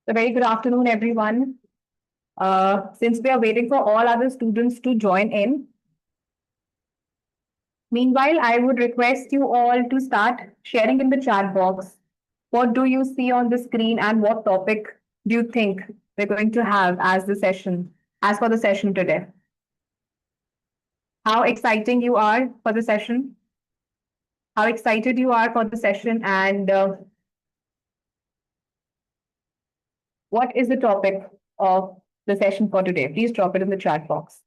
A very good afternoon, everyone. Since we are waiting for all other students to join in, meanwhile, I would request you all to start sharing in the chat box. What do you see on the screen and what topic do you think we're going to have as for the session today? How exciting you are for the session? How excited you are for the session and what is the topic of the session for today? Please drop it in the chat box.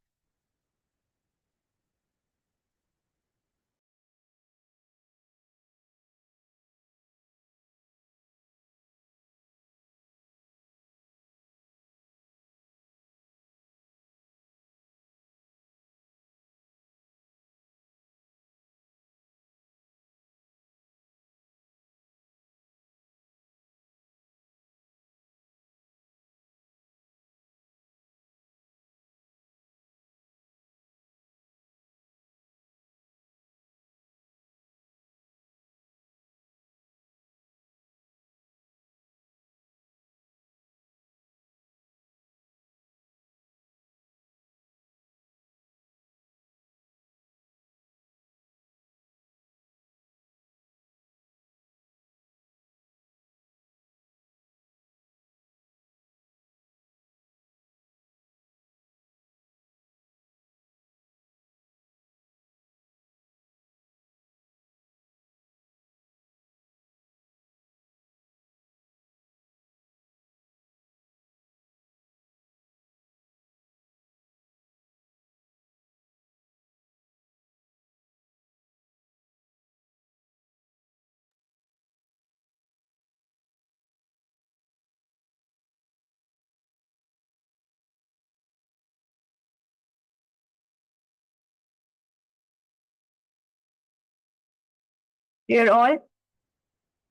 Dear all,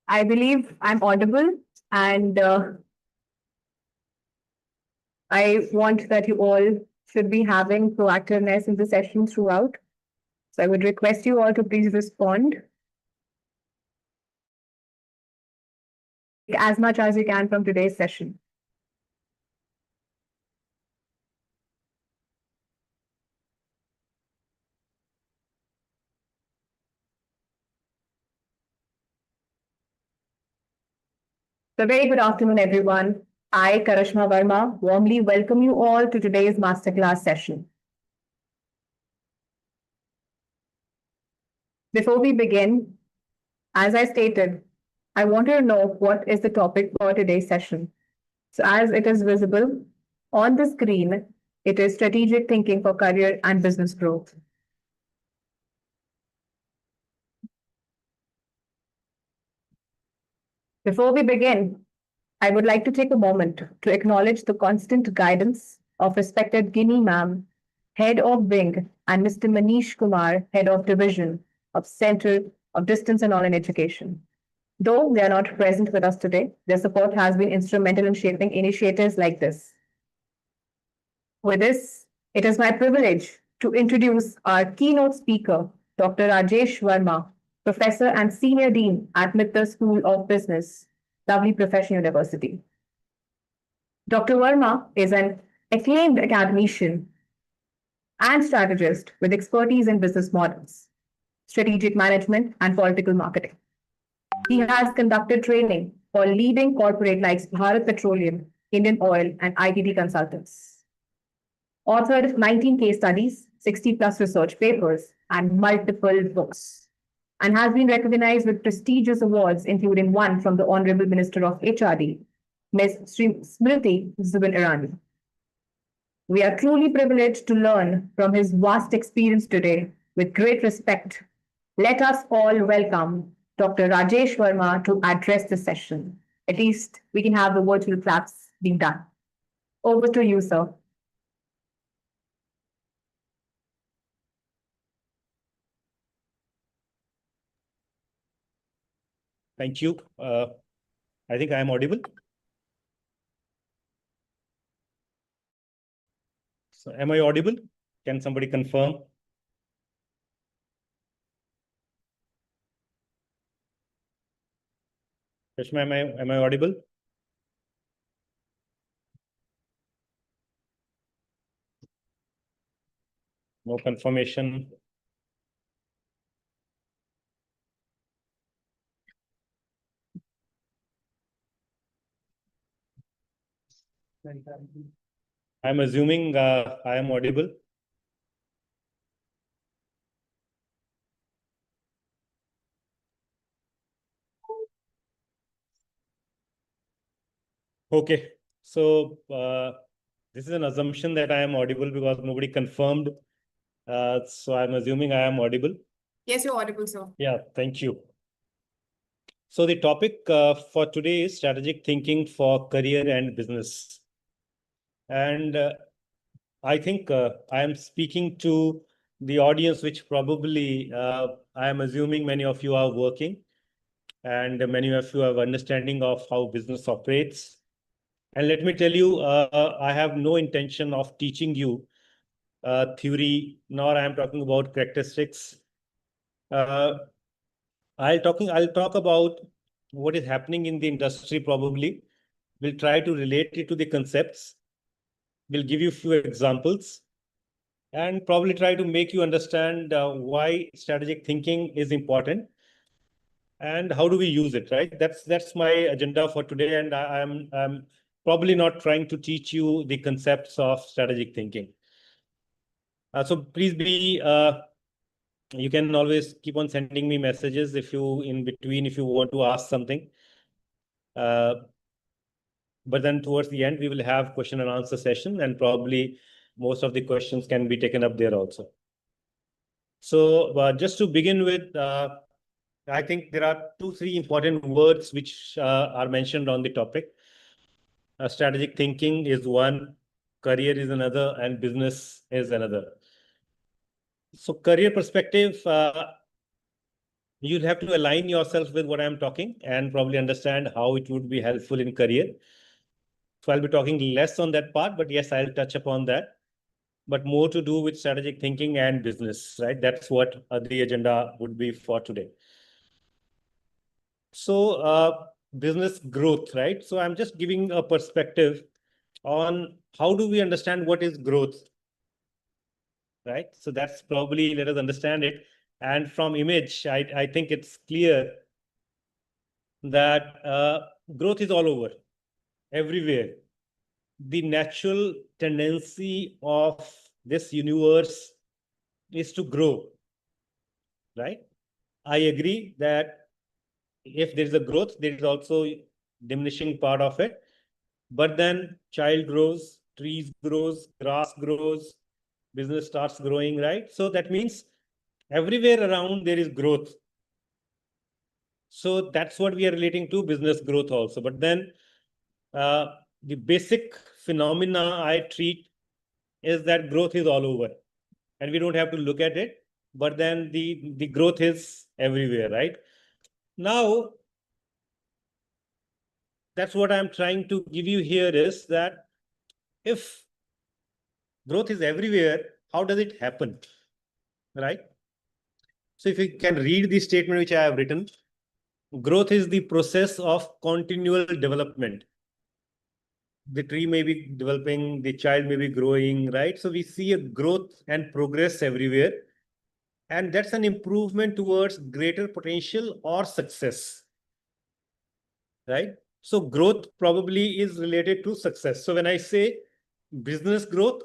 I believe I'm audible and I want that you all should be having proactiveness in the session throughout. So I would request you all to please respond as much as you can from today's session. So very good afternoon, everyone. I, Karishma Verma, warmly welcome you all to today's Masterclass session. Before we begin, as I stated, I want to know what is the topic for today's session. So as it is visible on the screen, it is strategic thinking for career and business growth. Before we begin, I would like to take a moment to acknowledge the constant guidance of respected Guinea Ma'am, Head of Wing, and Mr. Manish Kumar, Head of Division of Center of Distance and Online Education. Though they are not present with us today, their support has been instrumental in shaping initiatives like this. With this, it is my privilege to introduce our keynote speaker, Dr. Rajesh Verma, Professor and Senior Dean at Mittal School of Business, Lovely Professional University. Dr. Verma is an acclaimed academician and strategist with expertise in business models, strategic management, and political marketing. He has conducted training for leading corporate like Bharat Petroleum, Indian Oil, and ITT consultants. Authored 19 case studies, 60 plus research papers, and multiple books, and has been recognized with prestigious awards, including one from the Honorable Minister of HRD, Ms. Smriti Zubin Irani. We are truly privileged to learn from his vast experience today with great respect. Let us all welcome Dr. Rajesh Verma to address the session. At least we can have the virtual claps being done. Over to you, sir. Thank you. I think I am audible. So am I audible? Can somebody confirm? Krishna, am I audible? No confirmation. I'm assuming I am audible. Okay, so this is an assumption that I am audible because nobody confirmed. So I'm assuming I am audible. Yes, you're audible, sir. Yeah, thank you. So the topic for today is strategic thinking for career and business. And I think I am speaking to the audience, which probably I am assuming many of you are working and many of you have understanding of how business operates. And let me tell you, I have no intention of teaching you theory, nor I am talking about characteristics. Uh, I'll talk about what is happening in the industry probably. We'll try to relate it to the concepts. We'll give you a few examples and probably try to make you understand why strategic thinking is important and how do we use it, right? That's my agenda for today, and I'm probably not trying to teach you the concepts of strategic thinking. So please be you can always keep on sending me messages if you in between if you want to ask something. But then towards the end we will have question and answer session, and probably most of the questions can be taken up there also. So just to begin with, I think there are 2-3 important words which are mentioned on the topic. Strategic thinking is one, career is another, and business is another. So career perspective, you'll have to align yourself with what I'm talking and probably understand how it would be helpful in career. So I'll be talking less on that part, but yes, I'll touch upon that. But more to do with strategic thinking and business, right? That's what the agenda would be for today. So business growth, right? So I'm just giving a perspective on how do we understand what is growth, right? So that's probably, let us understand it. And from image, I think it's clear that growth is all over, everywhere. The natural tendency of this universe is to grow, right? I agree that if there is a growth, there is also diminishing part of it. But then child grows, trees grows, grass grows, business starts growing, right? So that means everywhere around there is growth. So that's what we are relating to business growth also. But then the basic phenomena I treat is that growth is all over and we don't have to look at it. But then the growth is everywhere, right? Now, that's what I'm trying to give you here is that if growth is everywhere, how does it happen, right? So if you can read the statement which I have written, growth is the process of continual development. The tree may be developing, the child may be growing, right? So we see a growth and progress everywhere. And that's an improvement towards greater potential or success, right? So growth probably is related to success. So when I say business growth,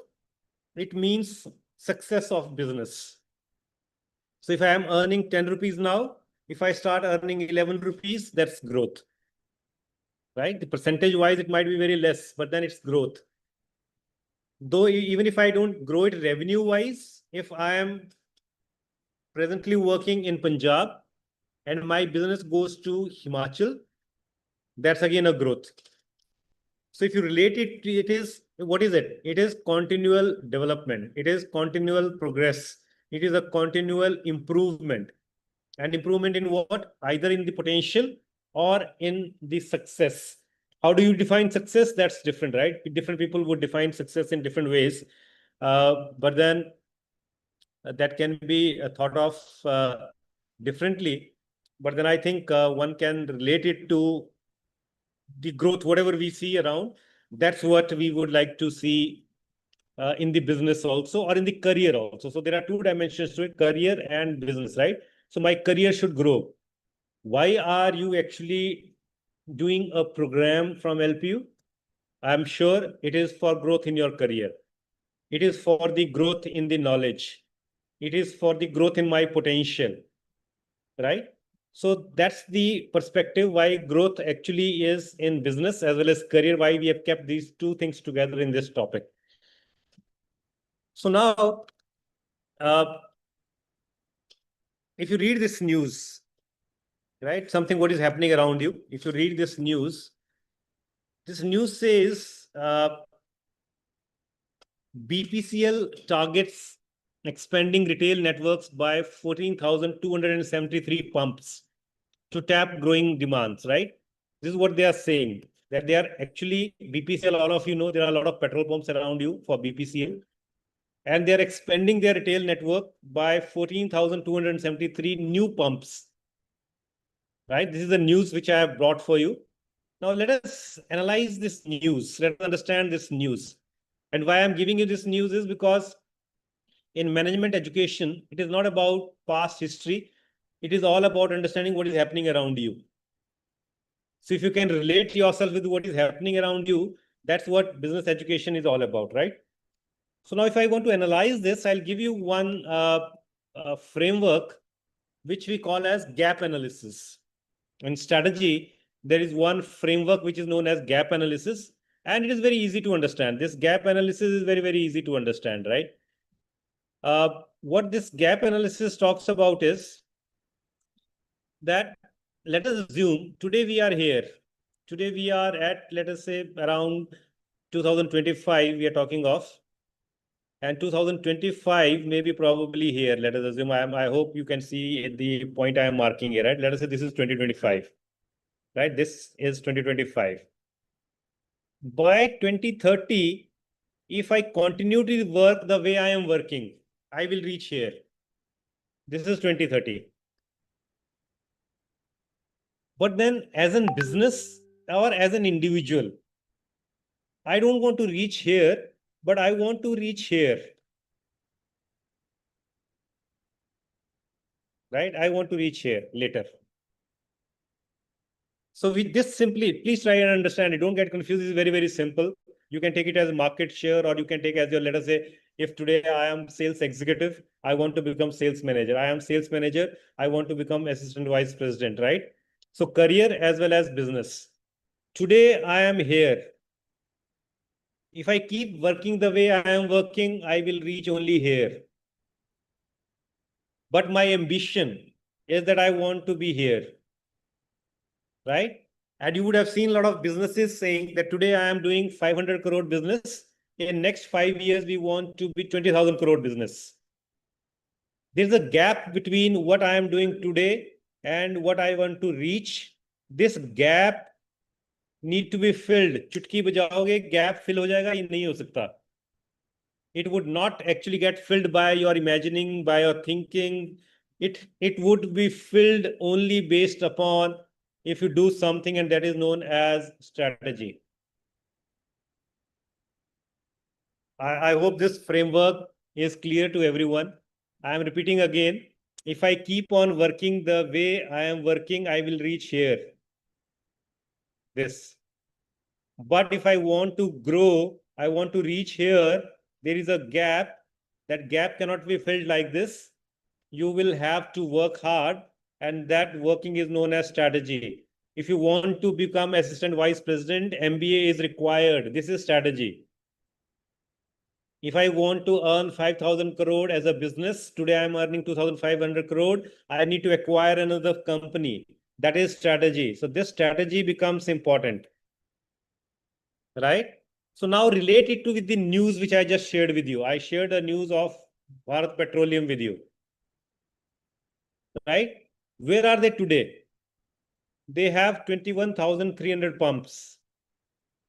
it means success of business. So if I am earning 10 rupees now, if I start earning 11 rupees, that's growth, right? The percentage wise, it might be very less, but then it's growth. Though even if I don't grow it revenue wise, if I am presently working in Punjab and my business goes to Himachal, that's again a growth. So if you relate it, it is, what is it? It is continual development. It is continual progress. It is a continual improvement. And improvement in what? Either in the potential or in the success. How do you define success? That's different, right? Different people would define success in different ways. But then that can be thought of differently. But then I think one can relate it to the growth, whatever we see around. That's what we would like to see in the business also, or in the career also. So there are two dimensions to it, career and business, right? So my career should grow. Why are you actually doing a program from LPU? I'm sure it is for growth in your career. It is for the growth in the knowledge. It is for the growth in my potential, right? So that's the perspective why growth actually is in business as well as career, why we have kept these two things together in this topic. So now, if you read this news, right, something what is happening around you, if you read this news says BPCL targets expanding retail networks by 14,273 pumps to tap growing demands, right? This is what they are saying, that they are actually, BPCL, all of you know, there are a lot of petrol pumps around you for BPCL, and they are expanding their retail network by 14,273 new pumps, right? This is the news which I have brought for you. Now let us analyze this news. Let us understand this news. And why I'm giving you this news is because in management education, it is not about past history. It is all about understanding what is happening around you. So if you can relate yourself with what is happening around you, that's what business education is all about, right? So now if I want to analyze this, I'll give you one framework which we call as gap analysis. In strategy, there is one framework which is known as gap analysis, and it is very easy to understand. This gap analysis is very, very easy to understand, right? What this gap analysis talks about is that, let us assume today we are here. Today we are at, let us say, around 2025, we are talking of. And 2025 may be probably here. Let us assume, I hope you can see the point I am marking here, right? Let us say this is 2025, right? This is 2025. By 2030, if I continue to work the way I am working, I will reach here. This is 2030. But then as a business or as an individual, I don't want to reach here, but I want to reach here, right? I want to reach here later. So with this, simply, please try and understand it. Don't get confused. This is very, very simple. You can take it as a market share, or you can take as your, let us say, if today I am sales executive, I want to become sales manager. I am sales manager, I want to become assistant vice president, right? So career as well as business. Today I am here. If I keep working the way I am working, I will reach only here. But my ambition is that I want to be here, right? And you would have seen a lot of businesses saying that today I am doing 500 crore business. In next 5 years, we want to be 20,000 crore business. There's a gap between what I am doing today and what I want to reach. This gap need to be filled. चुटकी बजाओगे, gap fill हो जाएगा, ये नहीं हो सकता. It would not actually get filled by your imagining, by your thinking. It would be filled only based upon if you do something, and that is known as strategy. I hope this framework is clear to everyone. I am repeating again. If I keep on working the way I am working, I will reach here. This. But if I want to grow, I want to reach here, there is a gap. That gap cannot be filled like this. You will have to work hard, and that working is known as strategy. If you want to become assistant vice president, MBA is required. This is strategy. If I want to earn 5,000 crore as a business, today I'm earning 2,500 crore, I need to acquire another company. That is strategy. So this strategy becomes important, right? So now relate it to with the news which I just shared with you. I shared a news of Bharat Petroleum with you, right? Where are they today? They have 21,300 pumps.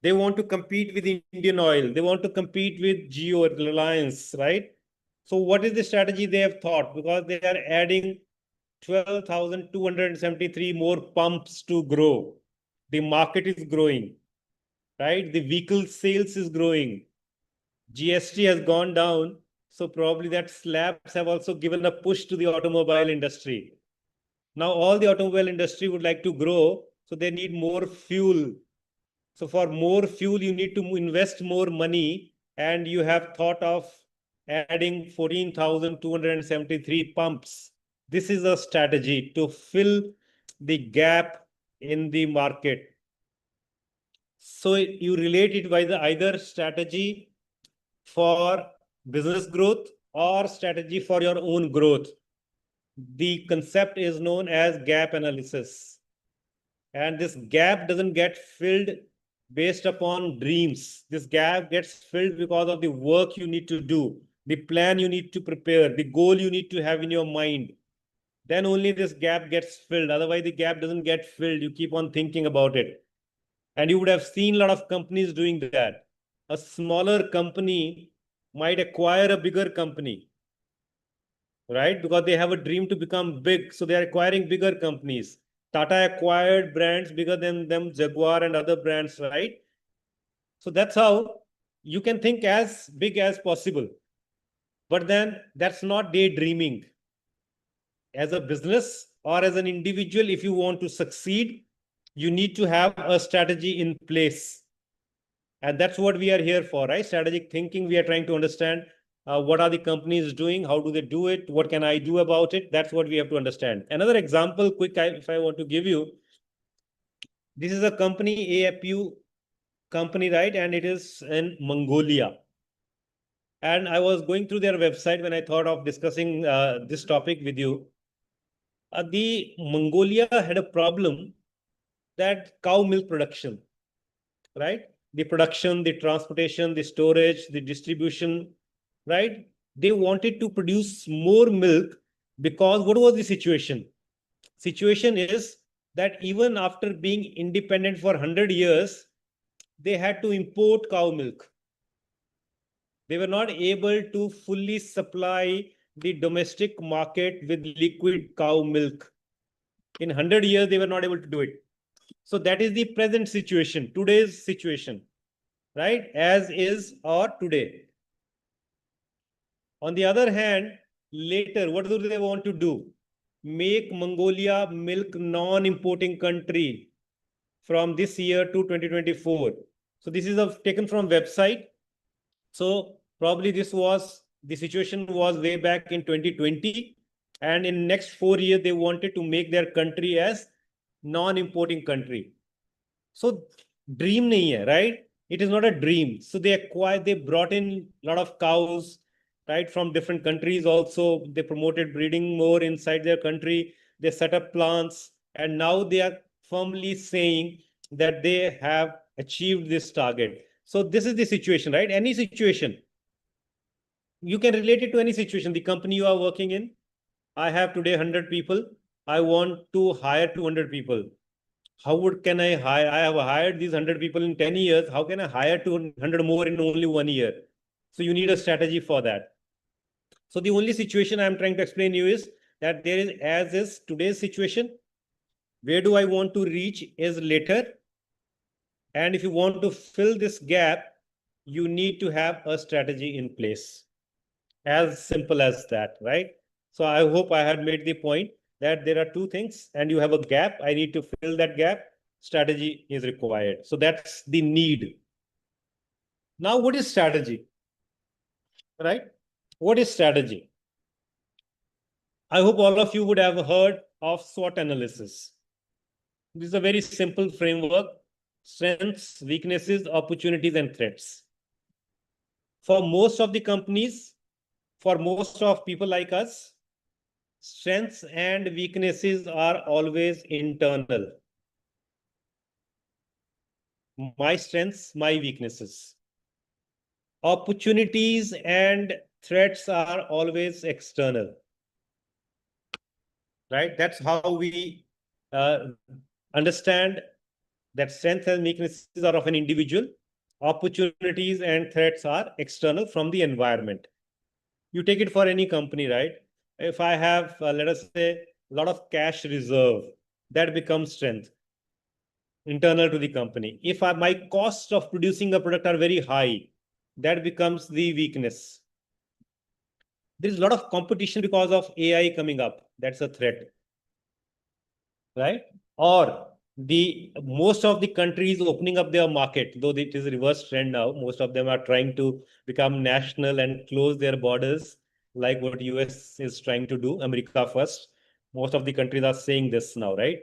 They want to compete with Indian Oil. They want to compete with Geo, Reliance, right? So what is the strategy they have thought? Because they are adding 12,273 more pumps to grow. The market is growing, right? The vehicle sales is growing. GST has gone down. So probably that slabs have also given a push to the automobile industry. Now all the automobile industry would like to grow, so they need more fuel. So for more fuel, you need to invest more money, and you have thought of adding 14,273 pumps. This is a strategy to fill the gap in the market. So you relate it by the either strategy for business growth or strategy for your own growth. The concept is known as gap analysis. And this gap doesn't get filled based upon dreams. This gap gets filled because of the work you need to do, the plan you need to prepare, the goal you need to have in your mind. Then only this gap gets filled. Otherwise, the gap doesn't get filled. You keep on thinking about it. And you would have seen a lot of companies doing that. A smaller company might acquire a bigger company, right? Because they have a dream to become big. So they are acquiring bigger companies. Tata acquired brands bigger than them, Jaguar and other brands, right? So that's how you can think as big as possible. But then that's not daydreaming. As a business or as an individual, if you want to succeed, you need to have a strategy in place. And that's what we are here for, right? Strategic thinking. We are trying to understand what are the companies doing? How do they do it? What can I do about it? That's what we have to understand. Another example, quick, if I want to give you, this is a company, APU company, right? And it is in Mongolia. And I was going through their website when I thought of discussing this topic with you. The Mongolia had a problem that cow milk production, right? The production, the transportation, the storage, the distribution, right? They wanted to produce more milk because what was the situation? Situation is that even after being independent for 100 years, they had to import cow milk. They were not able to fully supply the domestic market with liquid cow milk. In 100 years, they were not able to do it. So that is the present situation, today's situation, right? As is or today. On the other hand, later, what do they want to do? Make Mongolia milk non-importing country from this year to 2024. So this is taken from website. So probably the situation was way back in 2020. And in next 4 years, they wanted to make their country as non-importing country. So dream nahi hai, right? It is not a dream. So they brought in a lot of cows, right, from different countries also. They promoted breeding more inside their country. They set up plants, and now they are firmly saying that they have achieved this target. So this is the situation, right? Any situation. You can relate it to any situation. The company you are working in, I have today 100 people. I want to hire 200 people. How can I hire? I have hired these 100 people in 10 years. How can I hire 200 more in only 1 year? So you need a strategy for that. So the only situation I'm trying to explain you is that there is, as is today's situation, where do I want to reach is later. And if you want to fill this gap, you need to have a strategy in place. As simple as that, right? So I hope I had made the point that there are two things and you have a gap. I need to fill that gap. Strategy is required. So that's the need. Now, what is strategy? Right? What is strategy? I hope all of you would have heard of SWOT analysis. This is a very simple framework: strengths, weaknesses, opportunities, and threats. For most of the companies, for most of people like us, strengths and weaknesses are always internal. My strengths, my weaknesses. Opportunities and threats are always external. Right? That's how we understand that strengths and weaknesses are of an individual. Opportunities and threats are external from the environment. You take it for any company, right? If I have, let us say, a lot of cash reserve, that becomes strength internal to the company. If my costs of producing a product are very high, that becomes the weakness. There is a lot of competition because of AI coming up. That's a threat, right? Or the most of the countries opening up their market, though it is a reverse trend now. Most of them are trying to become national and close their borders, like what US is trying to do, America first. Most of the countries are saying this now, right?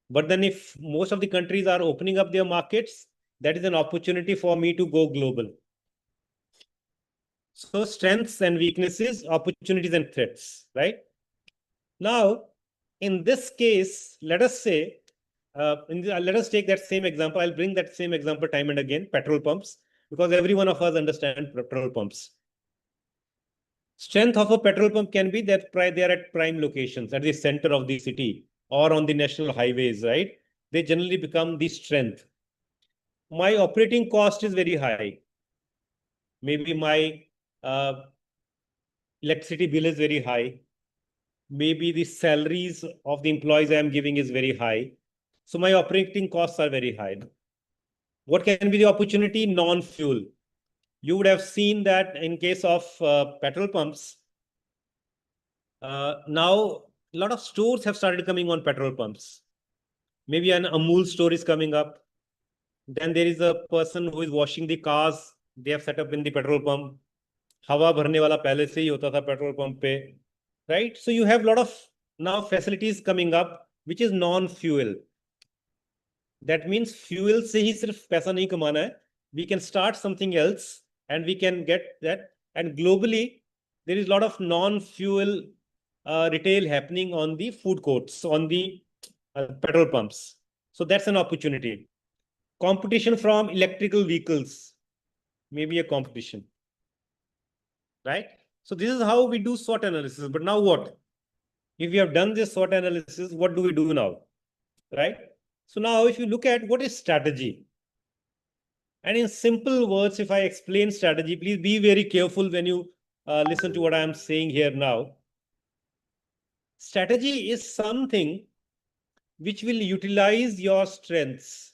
But then if most of the countries are opening up their markets, that is an opportunity for me to go global. So strengths and weaknesses, opportunities and threats, right? Now, in this case, let us say, let us take that same example. I'll bring that same example time and again, petrol pumps, because every one of us understand petrol pumps. Strength of a petrol pump can be that they are at prime locations, at the center of the city or on the national highways, right? They generally become the strength. My operating cost is very high. Maybe my electricity bill is very high. Maybe the salaries of the employees I am giving is very high. So my operating costs are very high. What can be the opportunity? Non-fuel. You would have seen that in case of petrol pumps, now a lot of stores have started coming on petrol pumps. Maybe an Amul store is coming up. Then there is a person who is washing the cars. They have set up in the petrol pump. हवा भरने वाला पहले से ही होता था petrol pump पे, right? So you have a lot of now facilities coming up which is non-fuel. That means fuel से ही सिर्फ पैसा नहीं कमाना है. We can start something else and we can get that. And globally, there is a lot of non-fuel retail happening on the food courts, on the petrol pumps. So that's an opportunity. Competition from electrical vehicles, maybe a competition, right? So this is how we do SWOT analysis. But now what? If we have done this SWOT analysis, what do we do now, right? So now if you look at what is strategy, and in simple words, if I explain strategy, please be very careful when you listen to what I am saying here now. Strategy is something which will utilize your strengths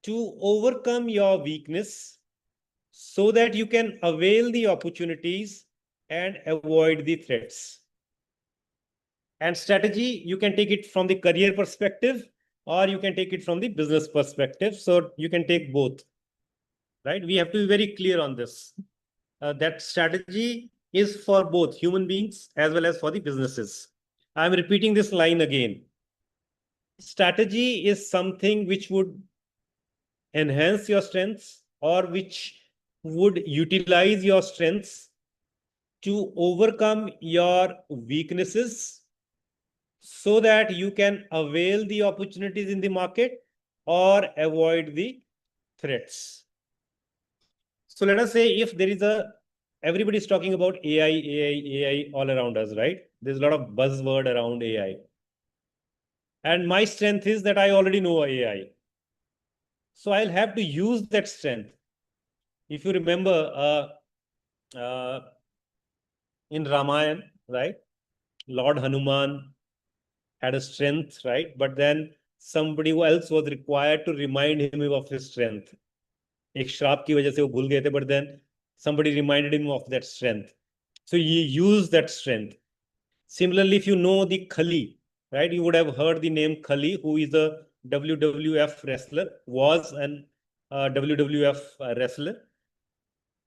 to overcome your weakness so that you can avail the opportunities and avoid the threats. And strategy, you can take it from the career perspective or you can take it from the business perspective. So you can take both, right? We have to be very clear on this. That strategy is for both human beings as well as for the businesses. I'm repeating this line again. Strategy is something which would enhance your strengths or which would utilize your strengths to overcome your weaknesses so that you can avail the opportunities in the market or avoid the threats. So let us say if there is everybody is talking about AI all around us, right? There's a lot of buzzword around AI. And my strength is that I already know AI. So I'll have to use that strength. If you remember in Ramayana, right? Lord Hanuman had a strength, right? But then somebody else was required to remind him of his strength. एक श्राप की वजह से वो भूल गए थे, but then somebody reminded him of that strength. So he used that strength. Similarly, if you know the Khali, right? You would have heard the name Khali, who is a WWF wrestler, was an WWF wrestler.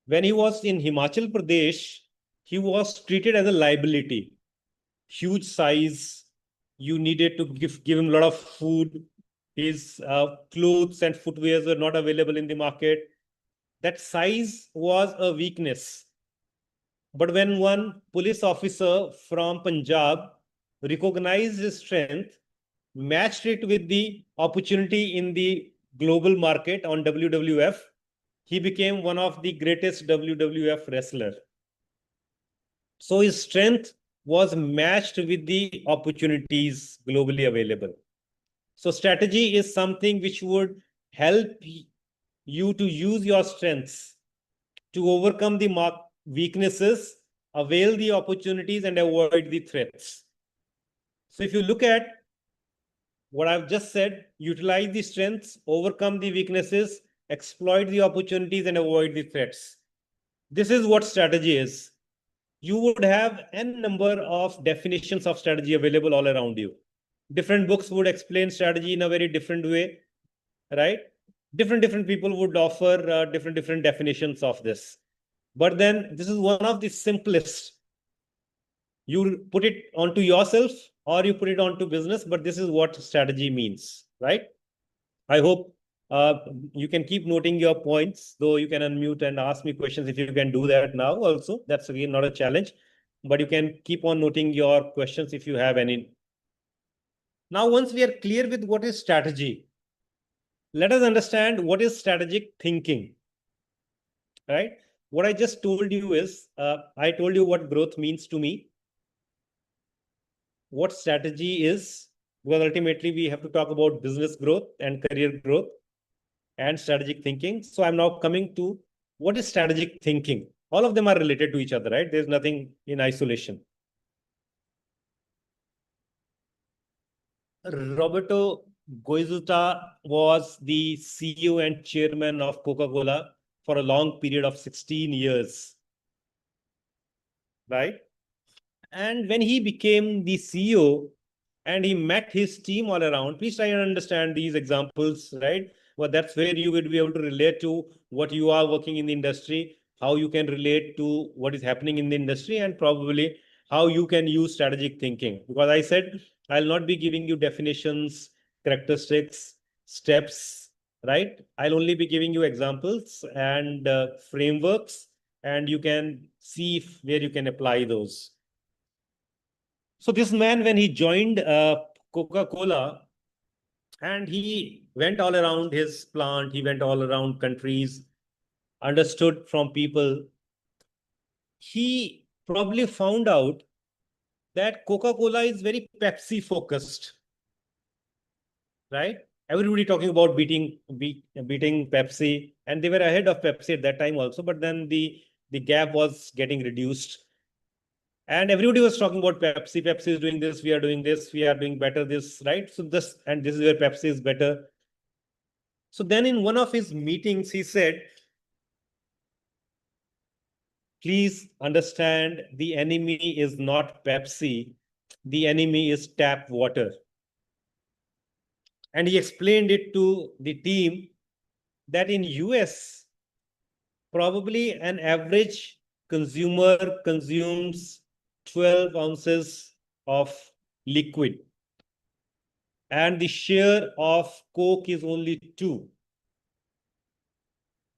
When he was in Himachal Pradesh, he was treated as a liability. Huge size. You needed to give him a lot of food. His clothes and footwear were not available in the market. That size was a weakness. But when one police officer from Punjab recognized his strength, matched it with the opportunity in the global market on WWF, he became one of the greatest WWF wrestler. So his strength was matched with the opportunities globally available. So strategy is something which would help you to use your strengths to overcome the weaknesses, avail the opportunities, and avoid the threats. So if you look at what I've just said, utilize the strengths, overcome the weaknesses, exploit the opportunities and avoid the threats. This is what strategy is. You would have n number of definitions of strategy available all around you. Different books would explain strategy in a very different way, right? Different people would offer different definitions of this. But then this is one of the simplest. You put it onto yourself or you put it onto business, but this is what strategy means, right? I hope you can keep noting your points, though you can unmute and ask me questions if you can do that now also. That's again not a challenge, but you can keep on noting your questions if you have any. Now, once we are clear with what is strategy, let us understand what is strategic thinking, right? What I just told you is, I told you what growth means to me, what strategy is, because ultimately we have to talk about business growth and career growth and strategic thinking. So I'm now coming to what is strategic thinking. All of them are related to each other, right? There's nothing in isolation. Roberto Goizueta was the CEO and chairman of Coca-Cola for a long period of 16 years, right? And when he became the CEO and he met his team all around, please try and understand these examples, right? Well, that's where you would be able to relate to what you are working in the industry, how you can relate to what is happening in the industry, and probably how you can use strategic thinking. Because I said I'll not be giving you definitions, characteristics, steps, right? I'll only be giving you examples and frameworks, and you can see where you can apply those. So this man, when he joined Coca-Cola, and he went all around his plant, he went all around countries, understood from people, he probably found out that Coca-Cola is very Pepsi focused, right? Everybody talking about beating Pepsi, and they were ahead of Pepsi at that time also, but then the gap was getting reduced. And everybody was talking about Pepsi. Pepsi is doing this. We are doing this. We are doing better. This, right? So this, and this is where Pepsi is better. So then in one of his meetings, he said, please understand the enemy is not Pepsi. The enemy is tap water. And he explained it to the team that in US, probably an average consumer consumes 12 ounces of liquid, and the share of Coke is only 2,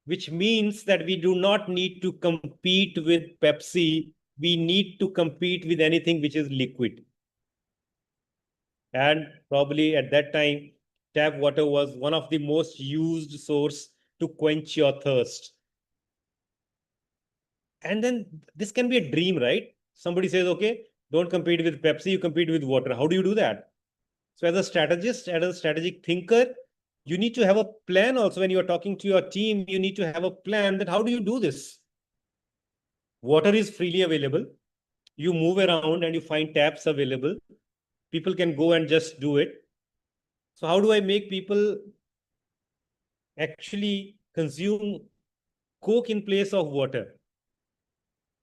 which means that we do not need to compete with Pepsi. We need to compete with anything which is liquid. And probably at that time, tap water was one of the most used source to quench your thirst. And then this can be a dream, right? Somebody says, okay, don't compete with Pepsi, you compete with water. How do you do that? So as a strategist, as a strategic thinker, you need to have a plan also. When you are talking to your team, you need to have a plan that how do you do this? Water is freely available. You move around and you find taps available. People can go and just do it. So how do I make people actually consume Coke in place of water?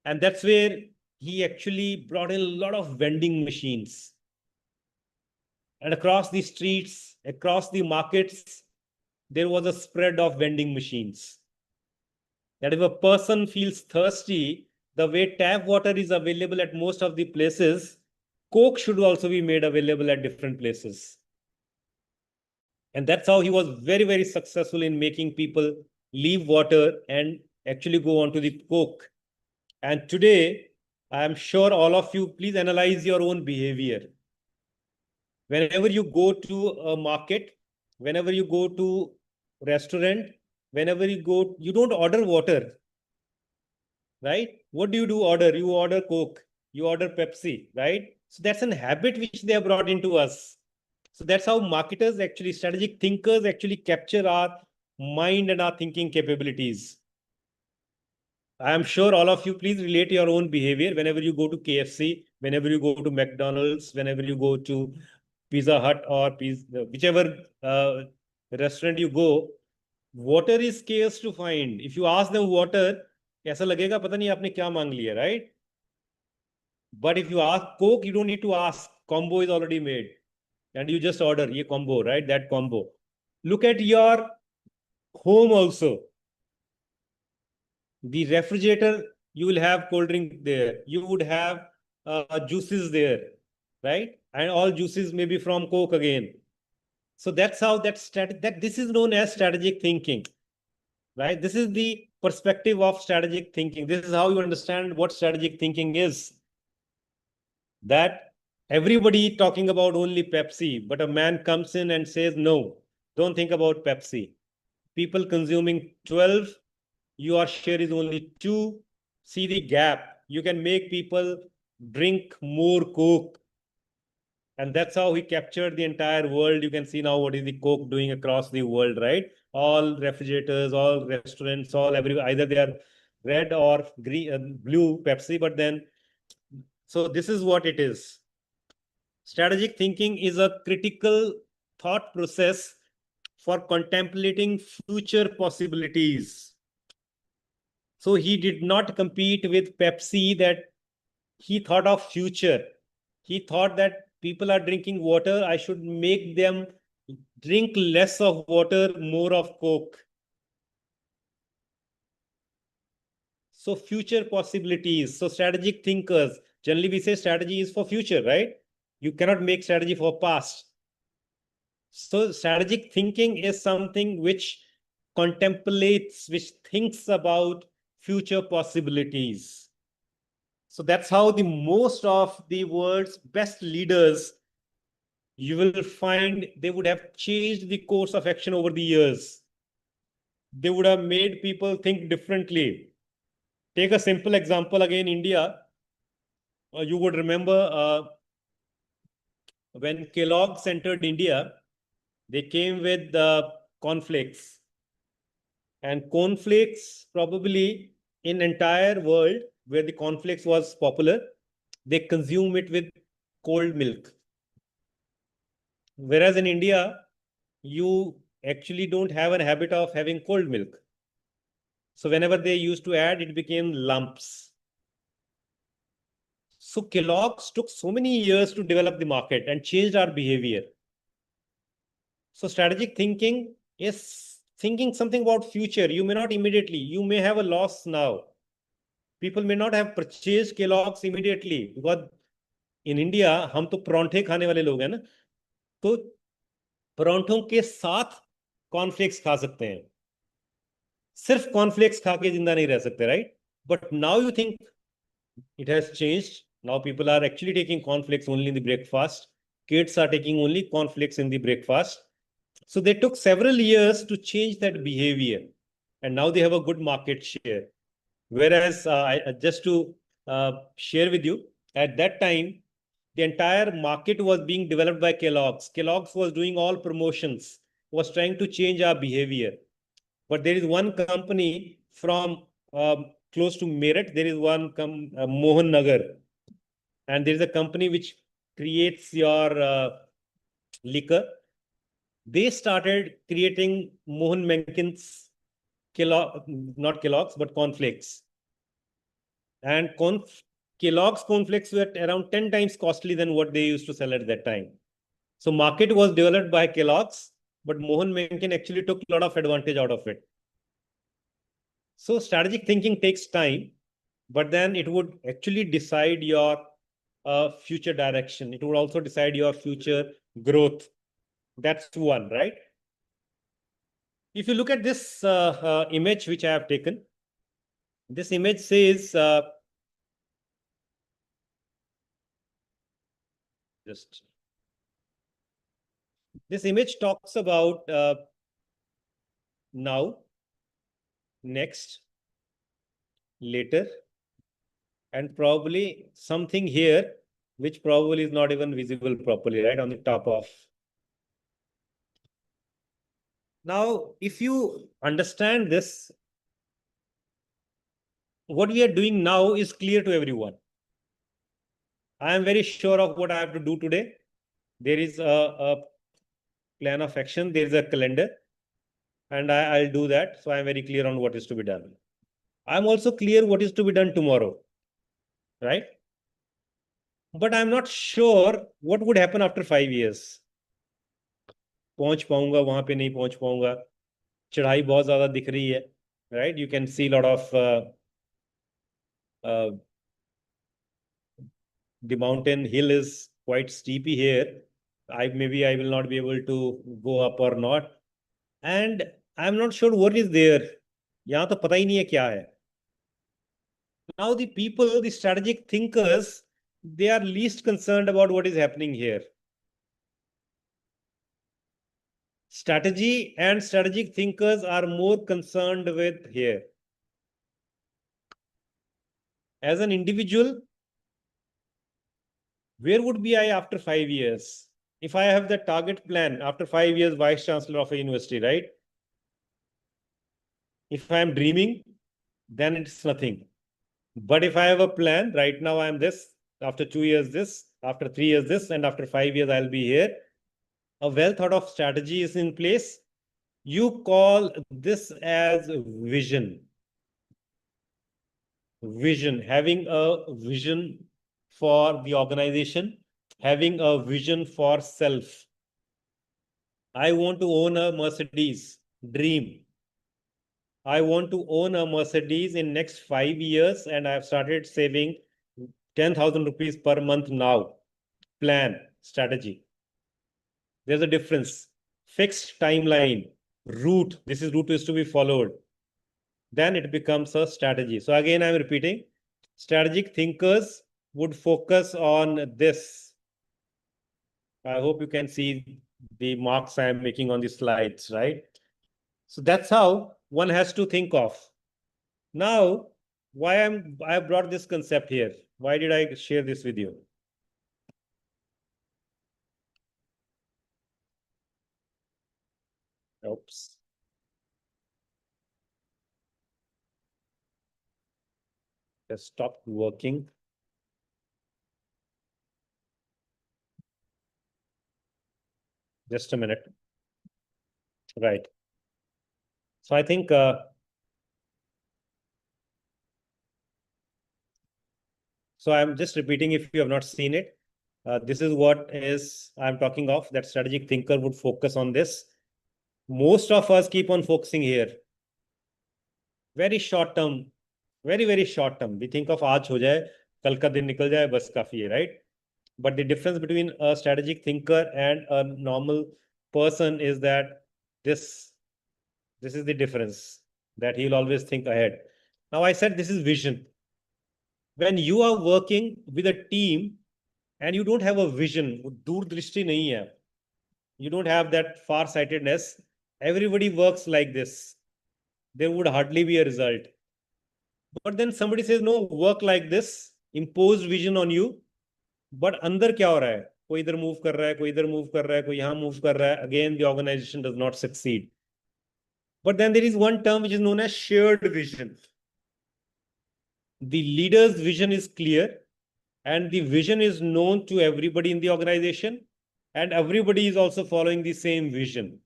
And that's where he actually brought in a lot of vending machines. And across the streets, across the markets, there was a spread of vending machines. That if a person feels thirsty, the way tap water is available at most of the places, Coke should also be made available at different places. And that's how he was very successful in making people leave water and actually go on to the Coke. And today, I am sure all of you, please analyze your own behavior. Whenever you go to a market, whenever you go to restaurant, whenever you go, you don't order water, right? What do? Order? You order Coke, you order Pepsi, right? So that's an habit which they have brought into us. So that's how marketers, actually strategic thinkers, actually capture our mind and our thinking capabilities. I am sure all of you, please relate your own behavior whenever you go to KFC, whenever you go to McDonald's, whenever you go to Pizza Hut or whichever restaurant you go. water is scarce to find. If you ask them water, ऐसा लगेगा पता नहीं आपने क्या मांग लिया, right? But if you ask Coke, you don't need to ask. Combo is already made. And you just order ye combo, right? That combo. Look at your home also. The refrigerator, you will have cold drink there. You would have juices there, right? And all juices may be from Coke again. So that's how that this is known as strategic thinking, right? This is the perspective of strategic thinking. This is how you understand what strategic thinking is. That everybody talking about only Pepsi, but a man comes in and says, no, don't think about Pepsi. People consuming 12, your share is only 2. See the gap. You can make people drink more Coke. And that's how he captured the entire world. You can see now what is the Coke doing across the world, right? All refrigerators, all restaurants, all everywhere. Either they are red or green, blue Pepsi, but then, so this is what it is. Strategic thinking is a critical thought process for contemplating future possibilities. So he did not compete with Pepsi that he thought of future. He thought that people are drinking water. I should make them drink less of water, more of Coke. So future possibilities. So strategic thinkers. Generally, we say strategy is for future, right? You cannot make strategy for past. So strategic thinking is something which contemplates, which thinks about future possibilities. So that's how the most of the world's best leaders, you will find they would have changed the course of action over the years. They would have made people think differently. Take a simple example again, India. You would remember when Kellogg's entered India, they came with cornflakes. And cornflakes, probably in entire world where the cornflakes was popular, they consume it with cold milk. Whereas in India, you actually don't have a habit of having cold milk. So whenever they used to add, it became lumps. So Kellogg's took so many years to develop the market and changed our behavior. So strategic thinking is thinking something about future. You may not immediately, you may have a loss now. People may not have purchased Kellogg's immediately because in India हम तो परांठे खाने वाले लोग हैं ना, तो परांठों के साथ कॉर्नफ्लेक्स खा सकते हैं, सिर्फ कॉर्नफ्लेक्स खा के जिंदा नहीं रह सकते, right? But now you think it has changed. Now people are actually taking cornflakes only in the breakfast. Kids are taking only cornflakes in the breakfast. So they took several years to change that behavior, and now they have a good market share. Whereas, just to share with you, at that time, the entire market was being developed by Kellogg's. Kellogg's was doing all promotions, was trying to change our behavior. But there is one company from close to Meerut. There is one Mohan Nagar, and there is a company which creates your liquor. They started creating Mohan Menken's not Kellogg's, but cornflakes. And Kellogg's cornflakes were around 10 times costly than what they used to sell at that time. So market was developed by Kellogg's, but Mohan Menken actually took a lot of advantage out of it. So strategic thinking takes time, but then it would actually decide your future direction. It would also decide your future growth. That's one, right? If you look at this image which I have taken, this image says, this image talks about now, next, later, and probably something here which probably is not even visible properly, right, on the top of. Now, if you understand this, what we are doing now is clear to everyone. I am very sure of what I have to do today. There is a plan of action, there is a calendar. and I'll do that. So I'm very clear on what is to be done. I'm also clear what is to be done tomorrow, right? But I'm not sure what would happen after 5 years. पहुंच पाऊंगा वहां पे नहीं पहुंच पाऊंगा चढ़ाई बहुत ज्यादा दिख रही है right you can see a lot of uh, the mountain hill is quite steepy here I will not be able to go up or not and I'm not sure what is there यहाँ तो पता ही नहीं है क्या है now the people the strategic thinkers they are least concerned about what is happening here strategy and strategic thinkers are more concerned with here as an individual where would be I after 5 years? If I have the target plan after 5 years, vice chancellor of a university, right? If I am dreaming, then it's nothing. But if I have a plan, right now I am this, after 2 years, this, after 3 years, this, and after 5 years, I'll be here. A well thought of strategy is in place. You call this as vision. Vision, having a vision for the organization, having a vision for self. I want to own a Mercedes. Dream. I want to own a Mercedes in next 5 years, and I've started saving 10,000 rupees per month now. Plan, strategy. There's a difference. Fixed timeline, route. This is route is to be followed. Then it becomes a strategy. So again, I'm repeating. Strategic thinkers would focus on this. I hope you can see the marks I'm making on the slides, right? So that's how one has to think of. Now, I brought this concept here. Why did I share this with you? Oops. Just stopped working. Just a minute. Right. So I think so I'm just repeating if you have not seen it. This is what is I'm talking of, that strategic thinker would focus on this. Most of us keep on focusing here. Very short term, very short term. We think of आज हो जाए, कल का दिन निकल जाए, बस काफी है, right? But the difference between a strategic thinker and a normal person is that this is the difference, that he'll always think ahead. Now I said this is vision. When you are working with a team and you don't have a vision, दूरदृष्टि नहीं है, you don't have that far sightedness, everybody works like this, there would hardly be a result. But then somebody says no, work like this, imposed vision on you, but अंदर क्या हो रहा है, कोई इधर move कर रहा है, कोई इधर मूव कर रहा है, कोई यहाँ मूव कर रहा है, again the organization does not succeed. But then there is one term which is known as shared vision. The leader's vision is clear and the vision is known to everybody in the organization and everybody is also following the same vision.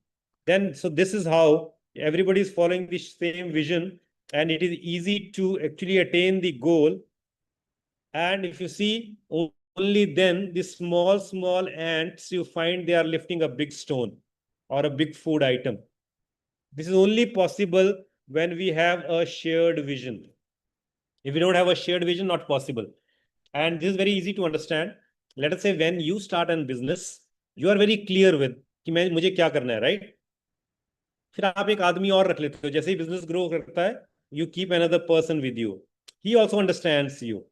Then, so this is how everybody is following the same vision and it is easy to actually attain the goal. And if you see, only then the small ants, you find they are lifting a big stone or a big food item. This is only possible when we have a shared vision. If we don't have a shared vision, not possible. And this is very easy to understand. Let us say when you start a business, you are very clear with कि मुझे क्या करना है, right? फिर आप एक आदमी और रख लेते हो, जैसे ही बिजनेस ग्रो करता है, you keep another person with you. He also understands you.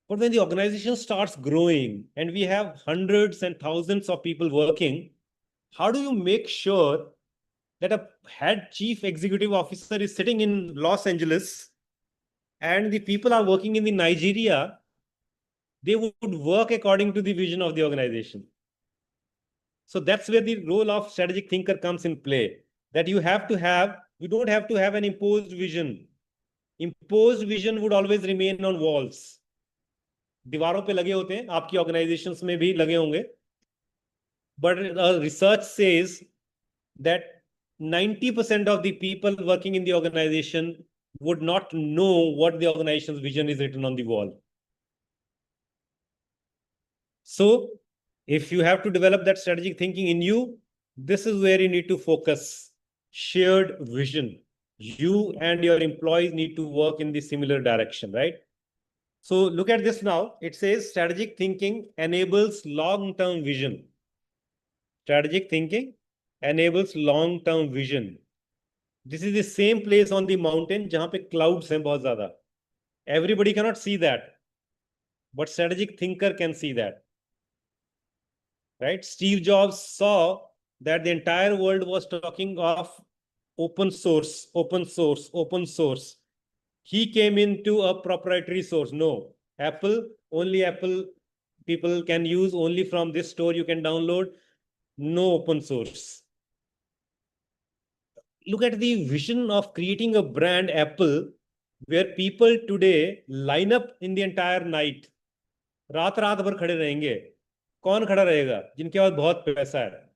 But when the organization starts growing and we have hundreds and thousands of people working, how do you make sure that a head chief executive officer is sitting in Los Angeles and the people are working in the Nigeria, they would work according to the vision of the organization? So that's where the role of strategic thinker comes in play. That you don't have to have an imposed vision. Imposed vision would always remain on walls. दीवारों पे लगे होते हैं, आपकी organisations में भी लगे होंगे. But research says that 90% of the people working in the organization would not know what the organization's vision is written on the wall. So if you have to develop that strategic thinking in you, this is where you need to focus. Shared vision. You and your employees need to work in the similar direction, right? So look at this now. It says strategic thinking enables long-term vision. Strategic thinking enables long-term vision. This is the same place on the mountain जहाँ पे clouds हैं बहुत ज़्यादा. Everybody cannot see that, but strategic thinker can see that. Right? Steve Jobs saw that the entire world was talking of open source, open source, open source. He came into a proprietary source. No, only Apple people can use, only from this store you can download. No open source. Look at the vision of creating a brand Apple, where people today line up in the entire night. रात रात भर खड़े रहेंगे. कौन खड़ा रहेगा? जिनके पास बहुत पैसा है.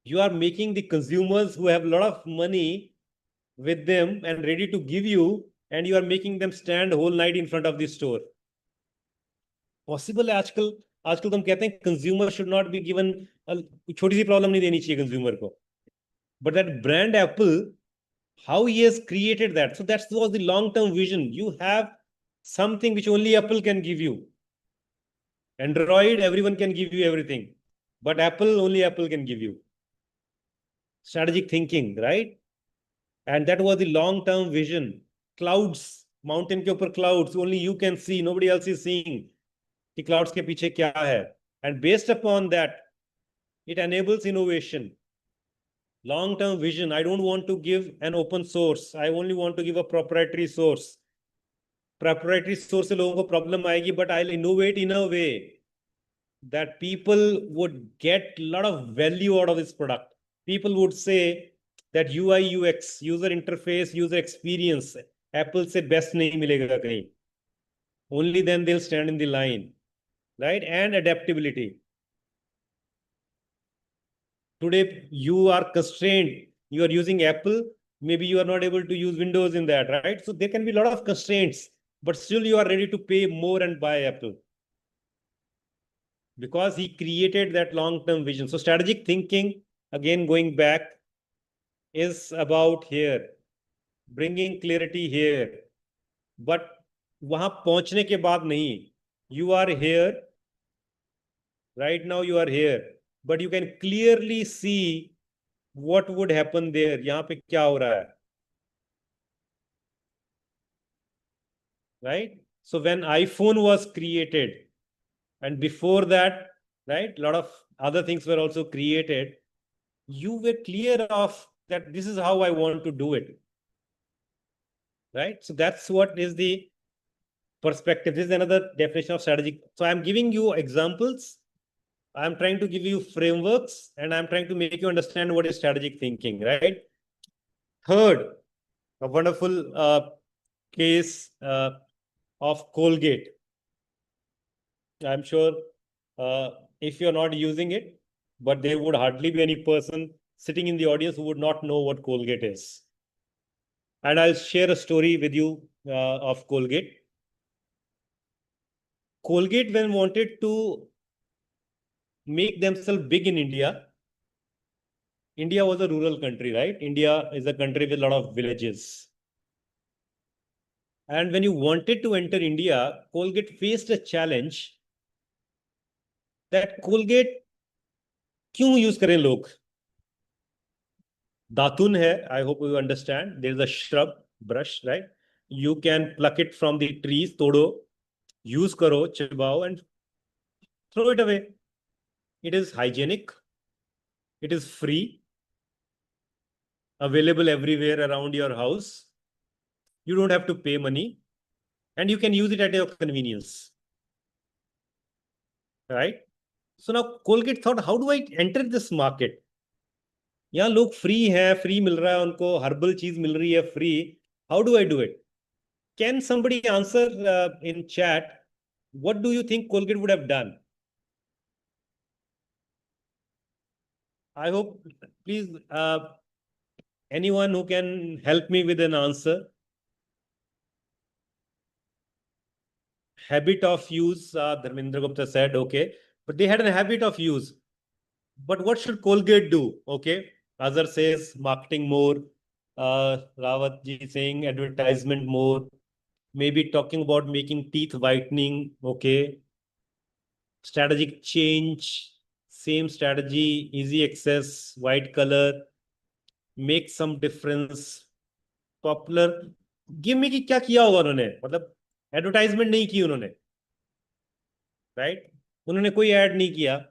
You are making the consumers who have a lot of money with them and ready to give you, and you are making them stand whole night in front of the store. Possible है आजकल. आजकल तो हम कहते हैं consumer should not be given, छोटी सी problem नहीं देनी चाहिए कंज्यूमर को. But that brand Apple, how he has created that. So that was the long-term vision. You have something which only Apple can give you. Android, everyone can give you everything. But Apple, only Apple can give you. Strategic thinking, right? And that was the long-term vision. Clouds, mountain के ऊपर clouds, only you can see, nobody else is seeing. कि clouds के पीछे क्या है. And based upon that, it enables innovation. Long-term vision. I don't want to give an open source. I only want to give a proprietary source. Proprietary source से लोगों को problem आएगी, but I'll innovate in a way that people would get a lot of value out of this product. People would say that UI, UX, user interface, user experience, Apple से best नहीं मिलेगा कहीं. Only then they'll stand in the line, right? And adaptability. Today, you are constrained. You are using Apple. Maybe you are not able to use Windows in that, right? So there can be a lot of constraints, but still you are ready to pay more and buy Apple. Because he created that long-term vision. So strategic thinking, again, going back, is about here, bringing clarity here. But वहां पहुंचने के बाद नहीं. You are here. Right now you are here. But you can clearly see what would happen there. यहाँ पे क्या हो रहा है. Right? So when iPhone was created, and before that, right, a lot of other things were also created, you were clear of that this is how I want to do it. Right? So that's what is the perspective. This is another definition of strategic. So I'm giving you examples. I'm trying to give you frameworks, and I'm trying to make you understand what is strategic thinking, right? Third, a wonderful case of Colgate. I'm sure if you're not using it, but there would hardly be any person sitting in the audience who would not know what Colgate is. And I'll share a story with you of Colgate. Colgate, when wanted to make themselves big in India, India was a rural country, right? India is a country with a lot of villages. And when you wanted to enter India, Colgate faced a challenge that Colgate क्यों use करें लोग. दातुन है, I hope you understand. There is a shrub brush, right? You can pluck it from the trees, तोड़ो, use करो, चबाओ, and throw it away. It is hygienic. It is free, available everywhere around your house. You don't have to pay money, and you can use it at your convenience. Right? So now Colgate thought, how do I enter this market? यहाँ लोग free है, free मिल रहा है उनको, herbal चीज मिल रही है free. How do I do it? Can somebody answer in chat? What do you think Colgate would have done? I hope, please Anyone who can help me with an answer? Habit of use, Dharmendra Gupta said, okay. But they had a habit of use. But what should Colgate do? Okay. Azhar says marketing more. Rawat ji saying advertisement more. Maybe talking about making teeth whitening. Okay. Strategic change. Same strategy. Easy access. White color. Make some difference. Popular. Give me कि क्या किया होगा उन्होंने, मतलब advertisement नहीं की उन्होंने, right? उन्होंने कोई ऐड नहीं किया.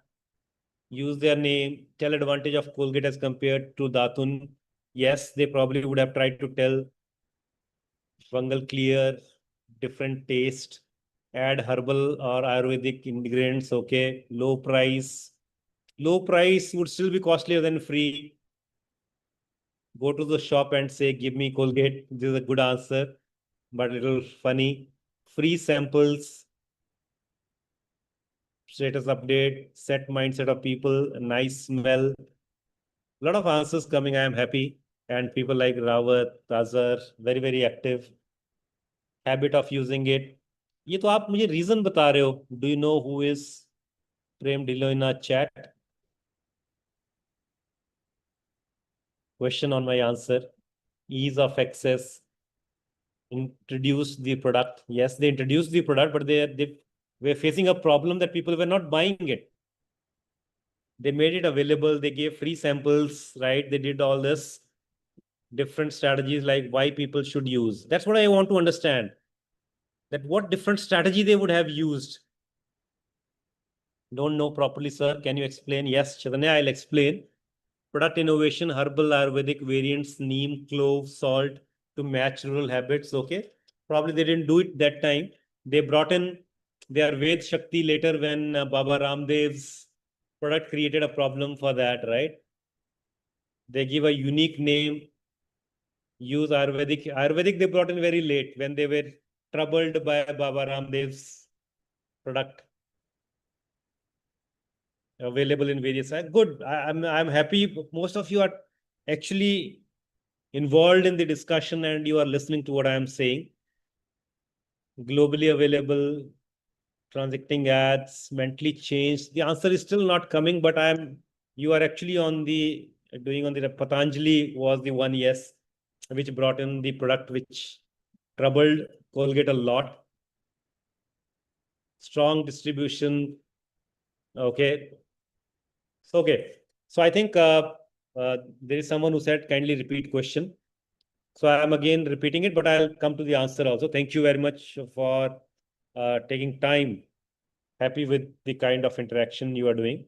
Use their name, tell advantage of Colgate as compared to Datun. Yes, they probably would have tried to tell fungal clear, different taste, add herbal or Ayurvedic ingredients. Okay, low price. Low price would still be costlier than free. Go to the shop and say, "Give me Colgate." This is a good answer, but a little funny. Free samples, status update, set mindset of people, a nice smell. A lot of answers coming. I am happy. And people like Rawat, Azhar, very, very active. Habit of using it. ये तो आप मुझे reason बता रहे हो. Do you know who is Prem Dillo in our chat? Question on my answer. Ease of access. Introduce the product. Yes, they introduced the product, but they were facing a problem that people were not buying it. They made it available. They gave free samples, right? They did all this different strategies like why people should use. That's what I want to understand. That what different strategy they would have used. Don't know properly, sir. Can you explain? Yes, Chaitanya, I'll explain. Product innovation, herbal Ayurvedic variants, neem, clove, salt to match rural habits. Okay. Probably they didn't do it that time. They brought in their Ved Shakti later when Baba Ramdev's product created a problem for that, right? They give a unique name, use Ayurvedic. Ayurvedic they brought in very late when they were troubled by Baba Ramdev's product available in various. Good. I'm happy. Most of you are actually involved in the discussion and you are listening to what I am saying. Globally available, transacting ads, mentally changed. The answer is still not coming, but you are actually on the doing on the Patanjali was the one, yes, which brought in the product which troubled Colgate a lot. Strong distribution. Okay. So I think there is someone who said kindly repeat question. So I am again repeating it, but I'll come to the answer also. Thank you very much for taking time. Happy with the kind of interaction you are doing.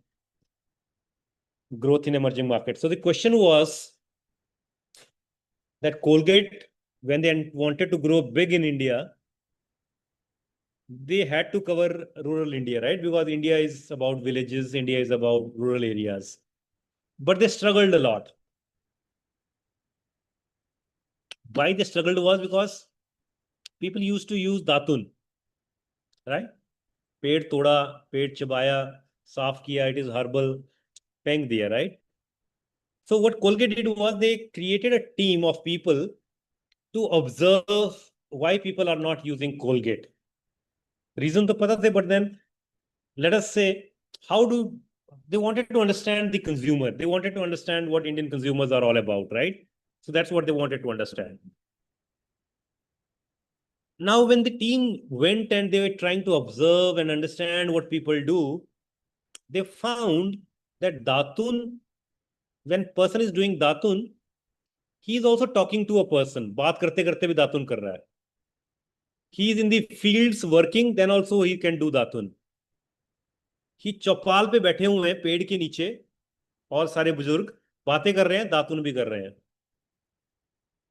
Growth in emerging markets. So the question was that Colgate, when they wanted to grow big in India, they had to cover rural India, right? Because India is about villages, India is about rural areas. But they struggled a lot. Why they struggled was because people used to use Datun, right? पेड़ तोड़ा, पेड़ चबाया, साफ किया, it is herbal, फेंक दिया, right? So what Colgate did was they created a team of people to observe why people are not using Colgate. Reason to pata the, but then let us say, how do they wanted to understand the consumer? They wanted to understand what Indian consumers are all about, right? So that's what they wanted to understand. Now, when the team went and they were trying to observe and understand what people do, they found that Datun, when person is doing Datun, he is also talking to a person. बात करते करते भी दातुन कर रहा है. He is in the fields working, then also he can do दातुन. He चौपाल पे बैठे हुए हैं पेड़ के नीचे और सारे बुजुर्ग बातें कर रहे हैं, दातुन भी कर रहे हैं.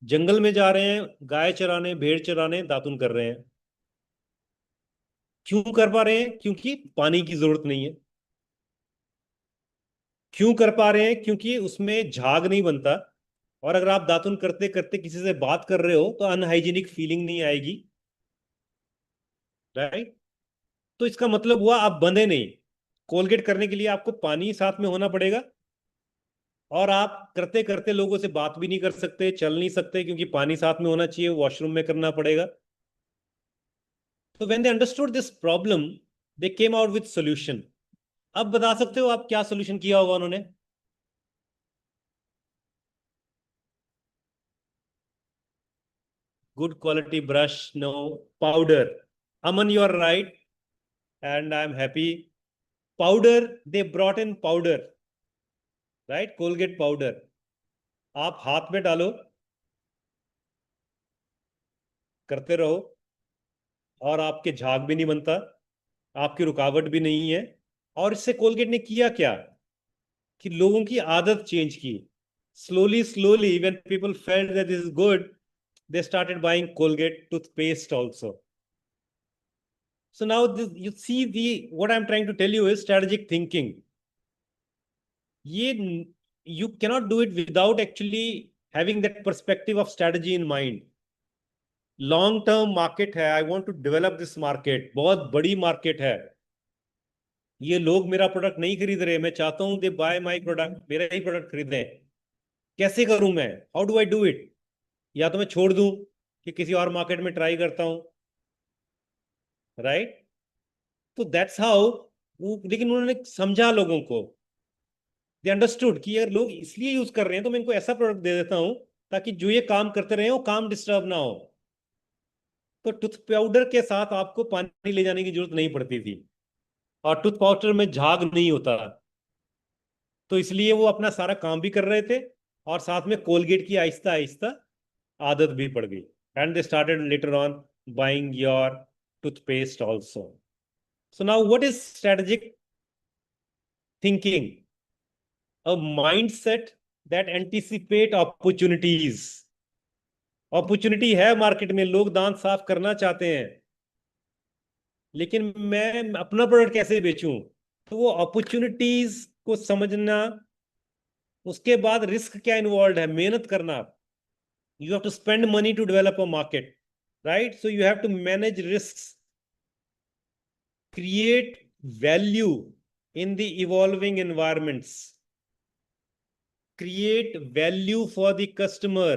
जंगल में जा रहे हैं, गाय चराने, भेड़ चराने, दातुन कर रहे हैं. क्यों कर पा रहे हैं? क्योंकि पानी की जरूरत नहीं है. क्यों कर पा रहे हैं? क्योंकि उसमें झाग नहीं बनता. और अगर आप दातुन करते करते किसी से बात कर रहे हो तो अनहाइजीनिक फीलिंग नहीं आएगी, राइट? तो इसका मतलब हुआ आप बंधे नहीं. कोलगेट करने के लिए आपको पानी साथ में होना पड़ेगा, और आप करते करते लोगों से बात भी नहीं कर सकते, चल नहीं सकते, क्योंकि पानी साथ में होना चाहिए, वॉशरूम में करना पड़ेगा. तो when they understood this problem, they came out with solution. अब बता सकते हो आप क्या सोल्यूशन किया होगा उन्होंने? Good quality brush, no powder. Aman, you are right, and I'm happy. Powder, they brought in powder, right? Colgate powder. आप हाथ में डालो, करते रहो, और आपके झाग भी नहीं बनता, आपकी रुकावट भी नहीं है. और इससे कोलगेट ने किया क्या कि लोगों की आदत चेंज की. Slowly slowly when people felt that this is good, they started buying Colgate toothpaste also. So now this, you see the what I'm trying to tell you is strategic thinking. ये you cannot do it without actually having that perspective of strategy in mind. Long term market है, I want to develop this market, बहुत बड़ी market है, ये लोग मेरा product नहीं खरीद रहे, मैं चाहता हूं दे बाय माय प्रोडक्ट, मेरा ही प्रोडक्ट खरीदें. कैसे करूं मैं? How do I do it? या तो मैं छोड़ दूं कि किसी और मार्केट में ट्राई करता हूं, राइट? तो दैट्स हाउ. लेकिन उन्होंने समझा लोगों को, दे अंडरस्टूड कि अगर लोग इसलिए यूज कर रहे हैं तो मैं इनको ऐसा प्रोडक्ट दे देता हूं ताकि जो ये काम करते रहे वो काम डिस्टर्ब ना हो. तो टूथ पाउडर के साथ आपको पानी ले जाने की जरूरत नहीं पड़ती थी, और टूथ पाउडर में झाग नहीं होता, तो इसलिए वो अपना सारा काम भी कर रहे थे, और साथ में कोलगेट की आहिस्ता आहिस्ता आदत भी पड़ गई. And they started later on buying your toothpaste also. So now what is strategic thinking? A mindset that anticipate opportunities. Opportunity है मार्केट में, लोग दांत साफ करना चाहते हैं, लेकिन मैं अपना प्रोडक्ट कैसे बेचूं? तो वो अपॉर्चुनिटीज को समझना, उसके बाद रिस्क क्या इन्वॉल्व है, मेहनत करना. You have to spend money to develop a market, right? So you have to manage risks, create value in the evolving environments, create value for the customer.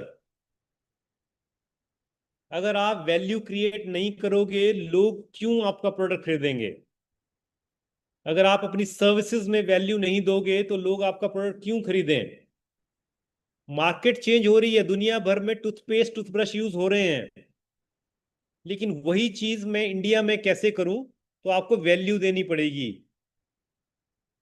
अगर आप वैल्यू क्रिएट नहीं करोगे, लोग क्यों आपका प्रोडक्ट खरीदेंगे? अगर आप अपनी सर्विसेज में वैल्यू नहीं दोगे तो लोग आपका प्रोडक्ट क्यों खरीदें? मार्केट चेंज हो रही है, दुनिया भर में टूथपेस्ट टूथब्रश यूज हो रहे हैं, लेकिन वही चीज मैं इंडिया में कैसे करूं? तो आपको वैल्यू देनी पड़ेगी.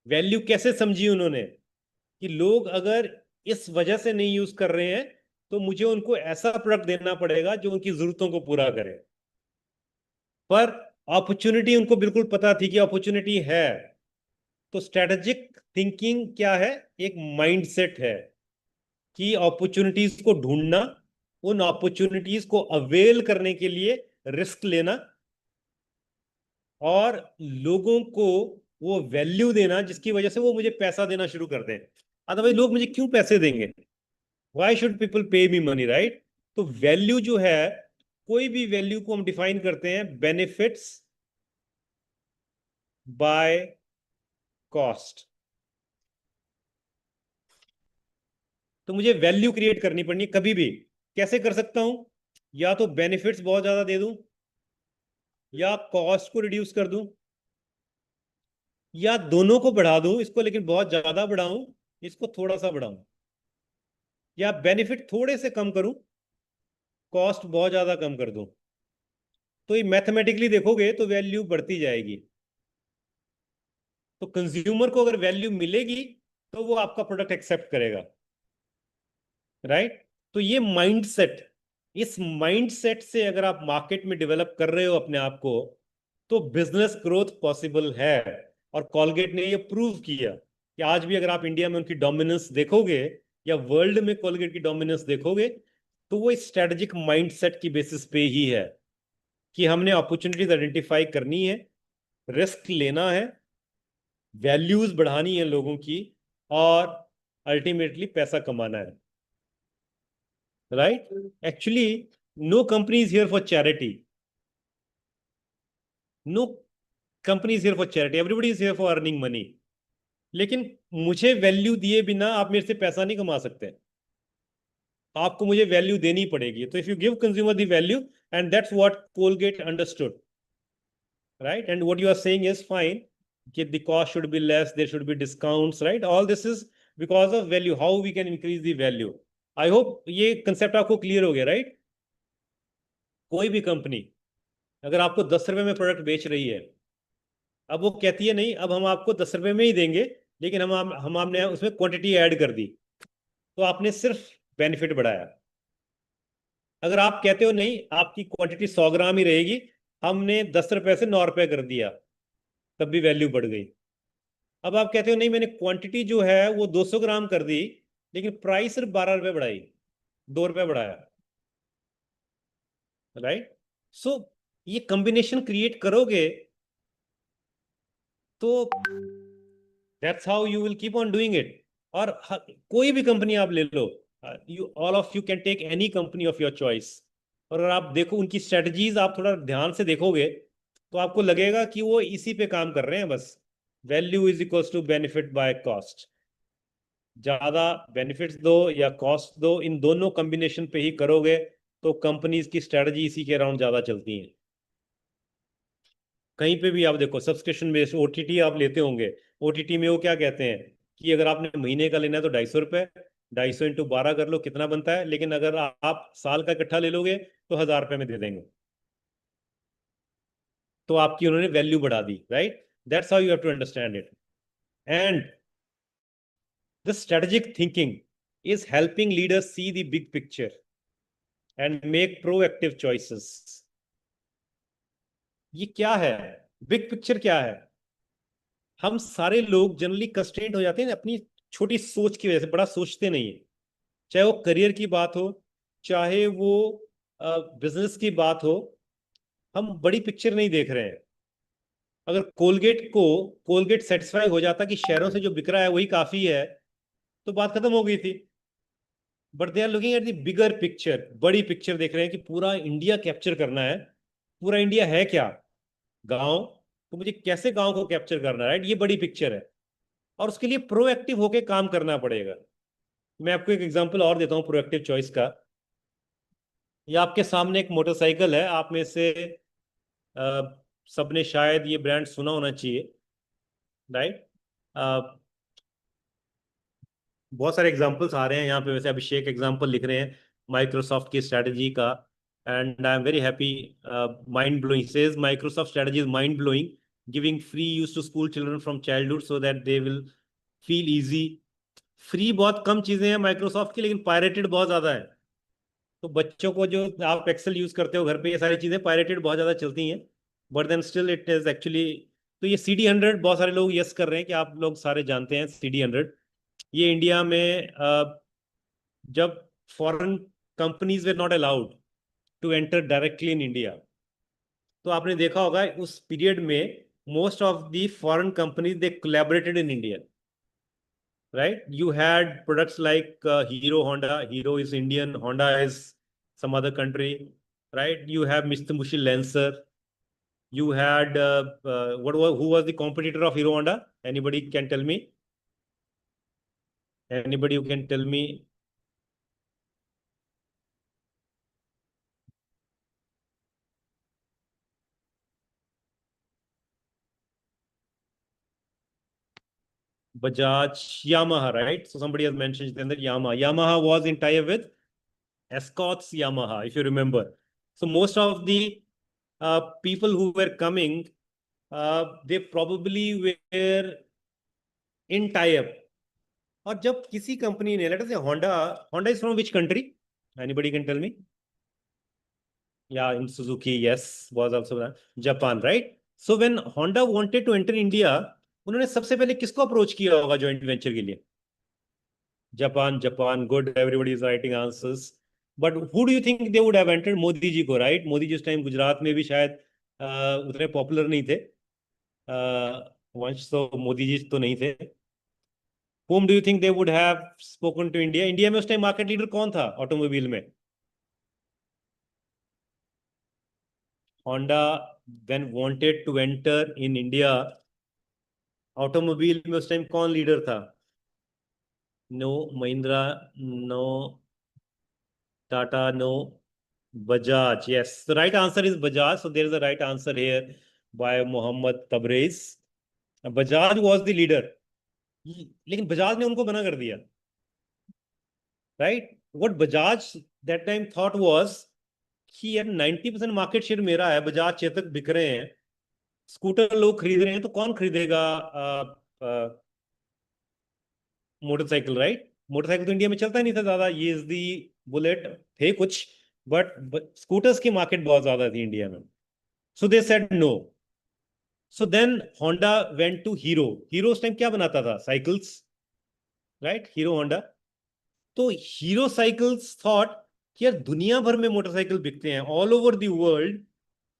वैल्यू कैसे समझी उन्होंने कि लोग अगर इस वजह से नहीं यूज कर रहे हैं तो मुझे उनको ऐसा प्रोडक्ट देना पड़ेगा जो उनकी जरूरतों को पूरा करे. पर अपॉर्चुनिटी उनको बिल्कुल पता थी कि अपॉर्चुनिटी है. तो स्ट्रेटेजिक थिंकिंग क्या है? एक माइंडसेट है कि अपॉर्चुनिटीज को ढूंढना, उन अपॉर्चुनिटीज को अवेल करने के लिए रिस्क लेना, और लोगों को वो वैल्यू देना जिसकी वजह से वो मुझे पैसा देना शुरू कर दें. अदरवाइज लोग मुझे क्यों पैसे देंगे? वाई शुड पीपल पे मी मनी, राइट? तो वैल्यू जो है, कोई भी वैल्यू को हम डिफाइन करते हैं बेनिफिट्स बाय कॉस्ट. तो मुझे वैल्यू क्रिएट करनी पड़नी है कभी भी. कैसे कर सकता हूं? या तो बेनिफिट्स बहुत ज्यादा दे दूं, या कॉस्ट को रिड्यूस कर दूं, या दोनों को बढ़ा दूं, इसको लेकिन बहुत ज्यादा बढ़ाऊं, इसको थोड़ा सा बढ़ाऊं, या बेनिफिट थोड़े से कम करूं, कॉस्ट बहुत ज्यादा कम कर दूं. तो ये मैथमेटिकली देखोगे तो वैल्यू बढ़ती जाएगी. तो कंज्यूमर को अगर वैल्यू मिलेगी तो वो आपका प्रोडक्ट एक्सेप्ट करेगा, राइट? तो ये माइंडसेट, इस माइंडसेट से अगर आप मार्केट में डेवलप कर रहे हो अपने आप को, तो बिजनेस ग्रोथ पॉसिबल है. और कॉलगेट ने ये प्रूव किया कि आज भी अगर आप इंडिया में उनकी डोमिनेंस देखोगे, या वर्ल्ड में कॉलगेट की डोमिनेंस देखोगे, तो वो स्ट्रेटेजिक माइंडसेट की बेसिस पे ही है कि हमने अपॉर्चुनिटीज आइडेंटिफाई करनी है, रिस्क लेना है, वैल्यूज बढ़ानी है लोगों की, और अल्टीमेटली पैसा कमाना है, right? Actually no company is here for charity. No company is here for charity. Everybody is here for earning money. लेकिन मुझे वैल्यू दिए बिना आप मेरे से पैसा नहीं कमा सकते, आपको मुझे वैल्यू देनी पड़ेगी। तो if you give consumer the value, and that's what Colgate understood, right? And what you are saying is fine, the cost should be less, there should be discounts, right? All this is because of value, how we can increase the value. I hope ये concept आपको clear हो गया, right? कोई भी company अगर आपको 10 रुपए में प्रोडक्ट बेच रही है, अब वो कहती है नहीं अब हम आपको 10 रुपए में ही देंगे, लेकिन हम आपने उसमें क्वांटिटी ऐड कर दी, तो आपने सिर्फ बेनिफिट बढ़ाया। अगर आप कहते हो नहीं आपकी क्वांटिटी 100 ग्राम ही रहेगी, हमने 10 रुपए से 9 रुपए कर दिया, तब भी वैल्यू बढ़ गई। अब आप कहते हो नहीं मैंने क्वांटिटी जो है वो 200 ग्राम कर दी, लेकिन प्राइस सिर्फ 12 रुपए बढ़ाई, 2 रुपए बढ़ाया, राइट? सो ये कॉम्बिनेशन क्रिएट करोगे तो that's how you will keep on doing it. और कोई भी कंपनी आप ले लो, you all of you can take any company of your choice, और अगर आप देखो उनकी स्ट्रेटजीज आप थोड़ा ध्यान से देखोगे तो आपको लगेगा कि वो इसी पे काम कर रहे हैं बस। Value is equals to benefit by cost. ज्यादा बेनिफिट्स दो या कॉस्ट दो, इन दोनों कॉम्बिनेशन पे ही करोगे तो कंपनीज की स्ट्रेटजी इसी के अराउंड ज्यादा चलती हैं। कहीं पे भी आप देखो सब्सक्रिप्शन बेस्ड ओटीटी आप लेते होंगे, ओटीटी में वो क्या कहते हैं कि अगर आपने महीने का लेना है तो 250 रुपये, 250 × 12 कर लो कितना बनता है, लेकिन अगर आप साल का इकट्ठा ले लोगे तो 1000 रुपये में दे देंगे। तो आपकी उन्होंने वैल्यू बढ़ा दी, right? That's how you have to understand it. And the strategic thinking is helping leaders see the big picture and make proactive choices। ये क्या है? बिग पिक्चर क्या है? हम सारे लोग जनरली कंस्ट्रेंट हो जाते हैं अपनी छोटी सोच की वजह से, बड़ा सोचते नहीं है। चाहे वो करियर की बात हो, चाहे वो बिजनेस की बात हो, हम बड़ी पिक्चर नहीं देख रहे हैं। अगर कोलगेट सेटिस्फाई हो जाता कि शहरों से जो बिक रहा है वही काफी है, तो बात खत्म हो गई थी। But they are looking at the bigger picture, बड़ी पिक्चर देख रहे हैं कि पूरा इंडिया कैप्चर करना है। पूरा इंडिया है क्या? गांव। तो मुझे कैसे गांव को कैप्चर करना है, राइट? ये बड़ी पिक्चर है, और उसके लिए प्रोएक्टिव होके काम करना पड़ेगा। मैं आपको एक एग्जांपल और देता हूँ प्रोएक्टिव चॉइस का। ये आपके सामने एक मोटरसाइकिल है, आप में से सबने शायद ये ब्रांड सुना होना चाहिए, राइट? बहुत सारे एग्जांपल्स आ रहे हैं यहाँ पे, वैसे अभिषेक एग्जांपल लिख रहे हैं माइक्रोसॉफ्ट की स्ट्रेटजी का, and I am very happy. Mind blowing says Microsoft strategy is mind blowing, giving free use to school children from childhood so that they will feel easy. Free बहुत कम चीजें हैं Microsoft की, लेकिन pirated बहुत ज्यादा है। तो बच्चों को जो आप एक्सेल यूज करते हो घर पे, ये सारी चीजें पायरेटेड बहुत ज्यादा चलती हैं, but then still it is actually. तो ये CD100 बहुत सारे लोग यस कर रहे हैं कि आप लोग सारे जानते हैं CD100। ये इंडिया में जब फॉरेन कंपनीज वे not allowed to enter directly in India, तो आपने देखा होगा उस पीरियड में most of the foreign companies they collaborated in India, right? You had products like Hero, Honda. Hero is Indian, Honda is some other country, right? You have Mitsubishi Lancer. You had who was the competitor of Hero Honda? Anybody can tell me? Anybody who can tell me? Bajaj, Yamaha, right? So somebody has mentioned then that Yamaha. Yamaha was in tie-up with Escorts Yamaha, if you remember. So most of the people who were coming, they probably were in tie-up। और जब किसी company ने, let us say Honda, Honda is from which country? Anybody can tell me? या in Suzuki, yes, was also Japan, right? So when Honda wanted to enter India, उन्होंने सबसे पहले किसको approach किया होगा जॉइंट वेंचर के लिए? Japan. Japan, good, everybody is writing answers. But who do you think they would have entered? Modi ji को, right? Modi ji उस टाइम गुजरात में भी शायद उतने पॉपुलर नहीं थे। वंश तो मोदी जी तो नहीं थे। whom do you think they would have spoken to India? India में उस टाइम मार्केट लीडर कौन था ऑटोमोबाइल में? Honda then wanted to enter in India, automobile में उस टाइम कौन लीडर था? No Mahindra, no Tata, no Bajaj. Yes, the right answer is Bajaj. So there is a right answer here by Mohammad Tabriz. Bajaj was the leader. लेकिन बजाज ने उनको मना कर दिया. Right? What Bajaj that time thought was कि यार 90% market share मेरा है, बजाज चेतक बिक रहे हैं, स्कूटर लोग खरीद रहे हैं, तो कौन खरीदेगा मोटरसाइकिल? राइट? मोटरसाइकिल तो इंडिया में चलता ही नहीं था ज्यादा. ये इज दी बुलेट थे कुछ, बट स्कूटर्स की मार्केट बहुत ज्यादा थी इंडिया में. So they said no. So then Honda went to Hero. Hero उस टाइम क्या बनाता था? साइकिल्स. राइट? Hero Honda. तो हीरो साइकिल्स थॉट कि यार दुनिया भर में मोटरसाइकिल बिकते हैं, all over the world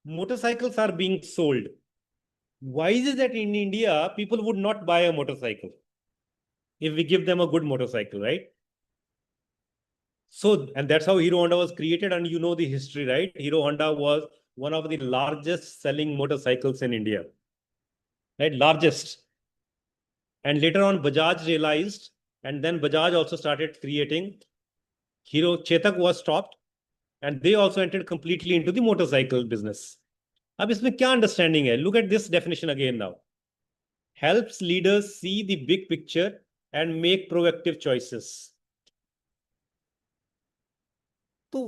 motorcycles are being sold. Why is it that in India people would not buy a motorcycle if we give them a good motorcycle, right? So, and that's how Hero Honda was created, and you know the history, right? Hero Honda was one of the largest selling motorcycles in India, right? Largest. And later on, Bajaj realized, and then Bajaj also started creating. Hero Chetak was stopped, and they also entered completely into the motorcycle business. अब इसमें क्या understanding है? Look at this definition again now. Helps leaders see the big picture and make proactive choices. So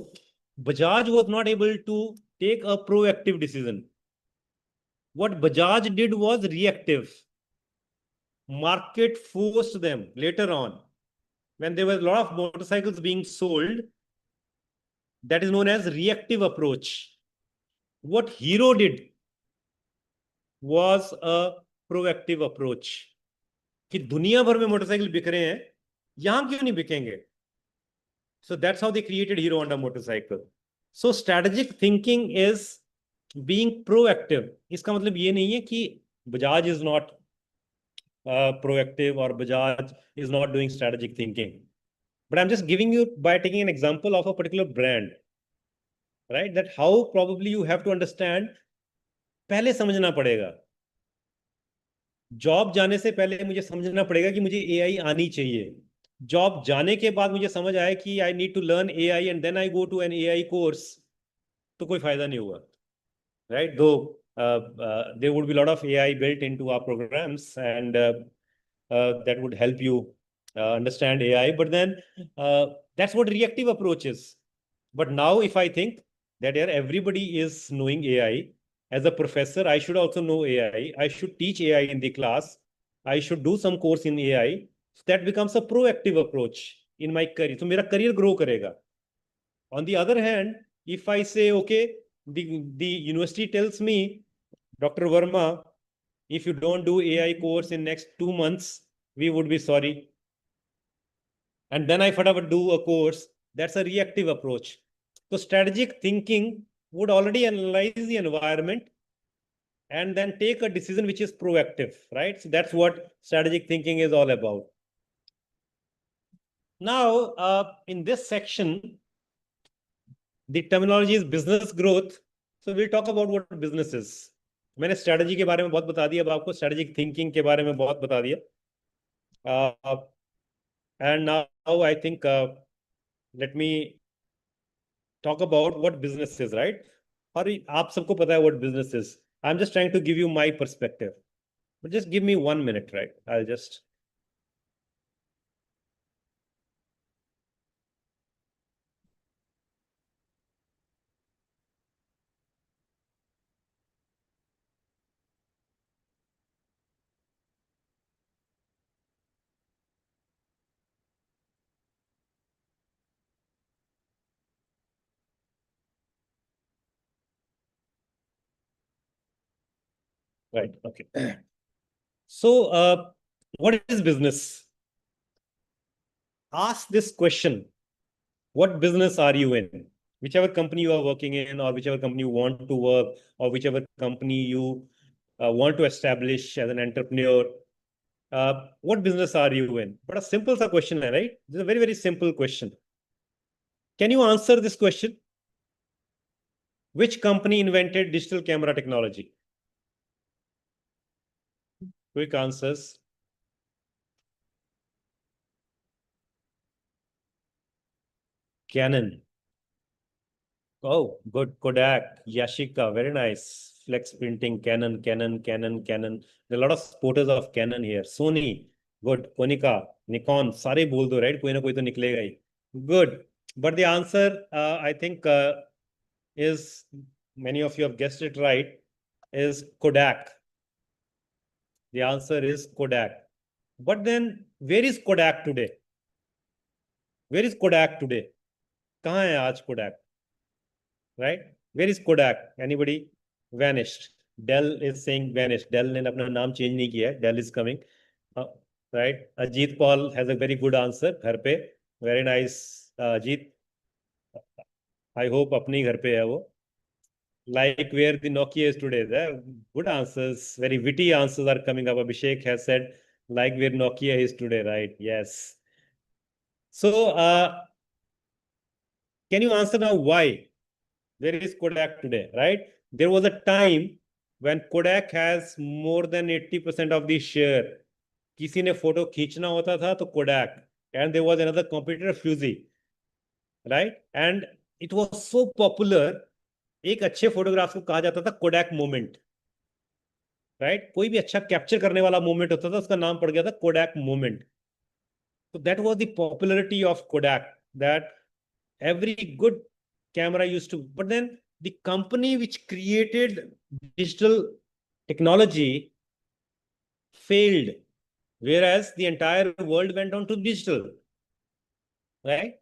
Bajaj was not able to take a proactive decision. What Bajaj did was reactive. Market forced them later on. When there were a lot of motorcycles being sold, that is known as reactive approach. What Hero did was a proactive approach. कि दुनिया भर में motorcycle बिक रहे हैं, यहां क्यों नहीं बिकेंगे? So that's how they created Hero Honda motorcycle. So strategic thinking is being proactive. इसका मतलब ये नहीं है कि Bajaj is not proactive or Bajaj is not doing strategic thinking. But I'm just giving you by taking an example of a particular brand, right? That how probably you have to understand. पहले समझना पड़ेगा. Job जाने से पहले मुझे समझना पड़ेगा कि मुझे एआई आनी चाहिए. जॉब जाने के बाद मुझे समझ आया कि I need to learn AI and then I go to an AI course, तो कोई फायदा नहीं हुआ. राइट? दो there would be a lot of AI built into our programs, and that would help you understand AI. But then that's what reactive approach is. But now if I think that yeah, everybody is knowing AI, as a professor, I should also know AI. I should teach AI in the class. I should do some course in AI. So that becomes a proactive approach in my career. So मेरा career grow करेगा. On the other hand, if I say, okay, the university tells me, Dr. Verma, if you don't do AI course in next 2 months, we would be sorry. And then I would do a course. That's a reactive approach. So strategic thinking would already analyze the environment and then take a decision which is proactive, right? So that's what strategic thinking is all about. Now, in this section, the terminology is business growth. So we'll talk about what business is. मैंने strategy के बारे में बहुत बता दिया, अब आपको strategic thinking के बारे में बहुत बता दिया. And now I think let me talk about what business is, right? और आप सबको पता है what business is. I'm just trying to give you my perspective. But just give me 1 minute, right? I'll just. Right. Okay. So, what is business? Ask this question. What business are you in? Whichever company you are working in, or whichever company you want to work, or whichever company you want to establish as an entrepreneur, what business are you in? But a simple question, right? This is a very, very simple question. Can you answer this question? Which company invented digital camera technology? Quick answers. Canon. Oh, good. Kodak, Yashica, very nice. Flex printing, Canon, Canon, Canon, Canon. There are a lot of supporters of Canon here. Sony, good. Konica, Nikon, सारे बोल दो, right? कोई ना कोई तो निकलेगा ही. Good. But the answer, I think, is, many of you have guessed it right, is Kodak. The answer is Kodak. But then, where is Kodak today? Where is Kodak today? कहाँ है आज Kodak? Right? Where is Kodak? Anybody? Vanished. Dell is saying vanished. Dell ने अपना नाम change नहीं किया है. Dell is coming. Right? Ajit Paul has a very good answer. घर पे. Very nice. Ajit. I hope अपने घर पे है वो. Like where the Nokia is today. Good answers. Very witty answers are coming up. Abhishek has said, like where Nokia is today. Right? Yes. So, can you answer now why? Where is Kodak today, right? There was a time when Kodak has more than 80% of the share. किसी ने photo खींचना होता था तो Kodak, and there was another competitor Fuji, right? And it was so popular. एक अच्छे photograph को कहा जाता था Kodak moment, right? कोई भी अच्छा कैप्चर करने वाला मोमेंट होता था उसका नाम पड़ गया था Kodak moment. So that was the popularity of Kodak, that every good camera used to. But then the company which created digital technology failed, whereas the entire world went on to digital, right?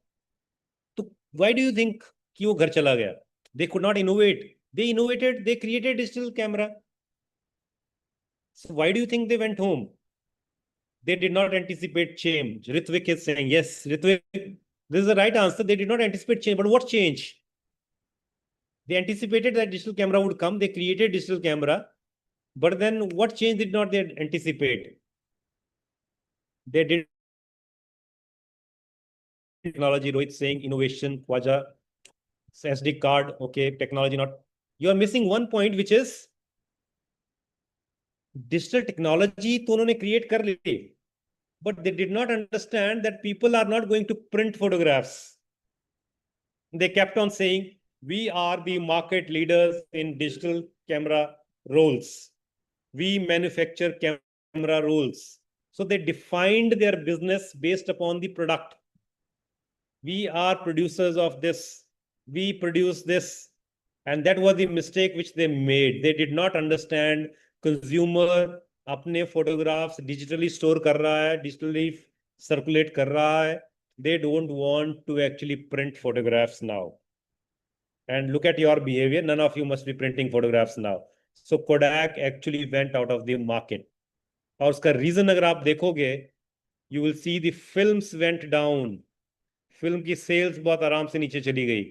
So why do you think कि वो घर चला गया? They could not innovate. They innovated, they created digital camera. So why do you think they went home? They did not anticipate change. Ritvik is saying, yes, Ritvik, this is the right answer. They did not anticipate change. But what change? They anticipated that digital camera would come. They created digital camera. But then what change did not they anticipate? They did technology. Rohit saying innovation, Khwaja, SD card. Okay, technology not. You are missing one point, which is digital technology तो उन्होंने create कर ली. But they did not understand that people are not going to print photographs. They kept on saying, we are the market leaders in digital camera rolls. We manufacture camera rolls. So they defined their business based upon the product. We are producers of this. We produce this. And that was the mistake which they made. They did not understand consumer अपने photographs digitally store कर रहा है, digitally circulate कर रहा है. They don't want to actually print photographs now. And look at your behavior. None of you must be printing photographs now. So Kodak actually went out of the market. और उसका reason अगर आप देखोगे, you will see the films went down. Film की sales बहुत आराम से नीचे चली गई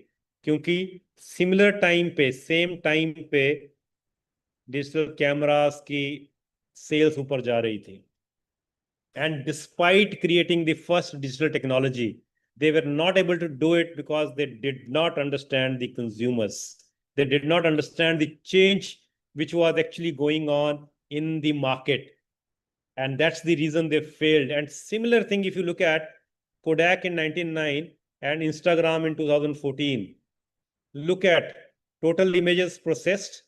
क्योंकि सिमिलर टाइम पे, सेम टाइम पे डिजिटल कैमरास की सेल्स ऊपर जा रही थी. And despite creating the first digital technology, they were not able to do it because they did not understand the consumers. They did not understand the change which was actually going on in the market. And that's the reason they failed. And similar thing, if you look at Kodak in 1999 and Instagram in 2014, look at total images processed,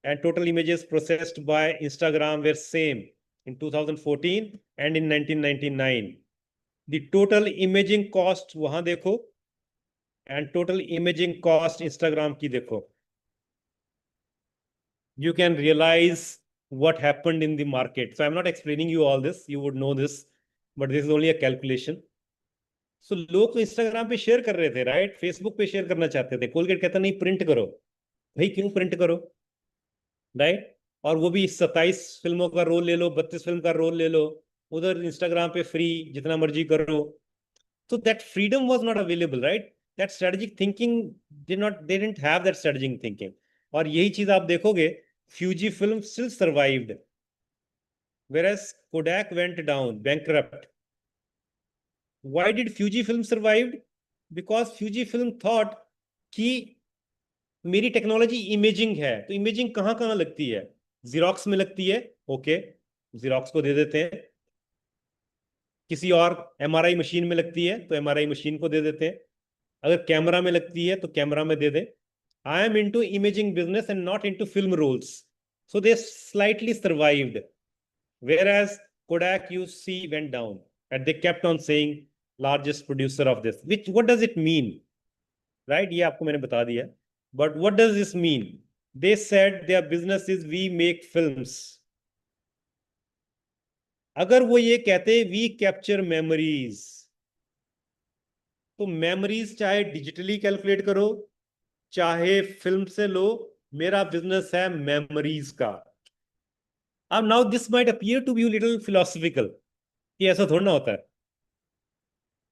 and total images processed by Instagram were same in 2014 and in 1999. The total imaging cost वहां देखो and total imaging cost Instagram की देखो. You can realize what happened in the market. So I'm not explaining you all this. You would know this, but this is only a calculation. So लोग तो Instagram पे share कर रहे थे, right? Facebook पे share करना चाहते थे. कोलगेट कहता नहीं प्रिंट करो. भाई क्यों प्रिंट करो, राइट? और वो भी 27 फिल्मों का रोल ले लो, 32 फिल्म का रोल ले लो, उधर इंस्टाग्राम पे फ्री जितना मर्जी करो. So that freedom was not available, right? That strategic thinking they didn't have that strategic thinking. और यही चीज आप देखोगे, Fujifilm still survived, whereas Kodak went down, bankrupt. Why did Fujifilm survived? Because Fujifilm thought कि मेरी technology imaging है, तो imaging कहाँ कहाँ लगती है? Xerox में लगती है, ओके. जेरोक्स को दे देते हैं। किसी और एमआरआई मशीन में लगती है तो एमआरआई मशीन को दे देते हैं। अगर कैमरा में लगती है तो कैमरा में दे दें। I am into imaging business and not into film rolls, so they slightly survived, whereas Kodak you see went down, and they kept on saying largest producer of this, which what does it mean, right? ये आपको मैंने बता दिया, but what does this mean? They said their business is we make films. अगर वो ये कहते we capture memories, तो मेमोरीज चाहे डिजिटली कैलकुलेट करो चाहे फिल्म से लो, मेरा बिजनेस है मेमोरीज का। अब now this might appear to be little philosophical, ये ऐसा थोड़ा ना होता है,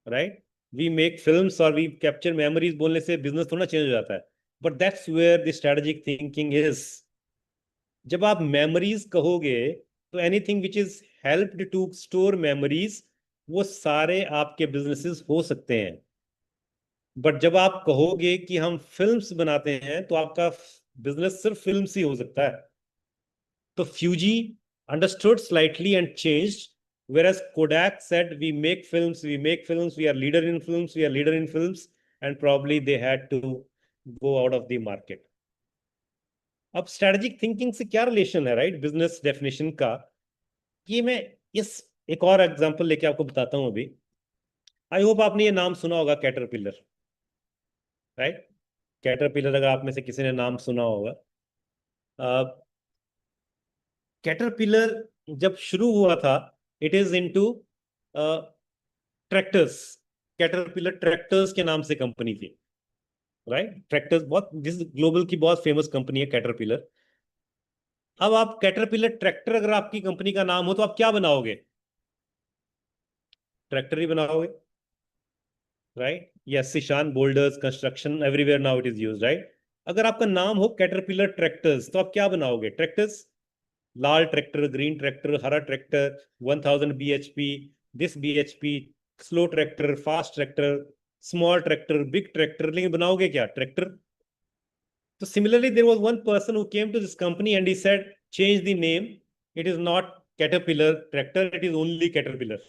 राइट? वी मेक फिल्म्स और वी कैप्चर मेमोरीज बोलने से बिजनेस थोड़ा चेंज हो जाता है, but that's where the strategic thinking is. जब आप मेमोरीज कहोगे तो anything which is helped to store memories, वो सारे आपके बिजनेसेस हो सकते हैं। बट जब आप कहोगे कि हम फिल्म्स बनाते हैं तो आपका बिजनेस सिर्फ फिल्म्स ही हो सकता है। तो Fuji understood slightly and changed, whereas Kodak said we make films, we make films, we are leader in films, we are leader in films, and probably they had to go out of the market. अब strategic thinking से क्या relation है, right, business definition का? ये मैं इस एक और एग्जांपल लेके आपको बताता हूं अभी। आई होप आपने ये नाम सुना होगा, कैटरपिलर, राइट? कैटरपिलर अगर आप में से किसी ने नाम सुना होगा, कैटरपिलर जब शुरू हुआ था, it is into tractors. Caterpillar tractors के नाम से कंपनी थी, राइट? ट्रैक्टर्स बहुत, जिस ग्लोबल की बहुत फेमस कंपनी है कैटरपिलर। अब आप कैटरपिलर ट्रैक्टर अगर आपकी कंपनी का नाम हो तो आप क्या बनाओगे? ट्रैक्टर ही बनाओगे, right? Yes, Ishaan, boulders construction everywhere now it is used, right? अगर आपका नाम हो कैटरपिलर ट्रैक्टर्स तो आप क्या बनाओगे? ट्रैक्टर्स, लाल ट्रैक्टर, ग्रीन ट्रैक्टर, हरा tractor, 1000 bhp, this bhp, slow tractor, fast tractor, small tractor, big tractor, लेकिन बनाओगे क्या? ट्रैक्टर। तो similarly there was one person who came to this company and he said change the name, it is not Caterpillar tractor, it is only Caterpillar.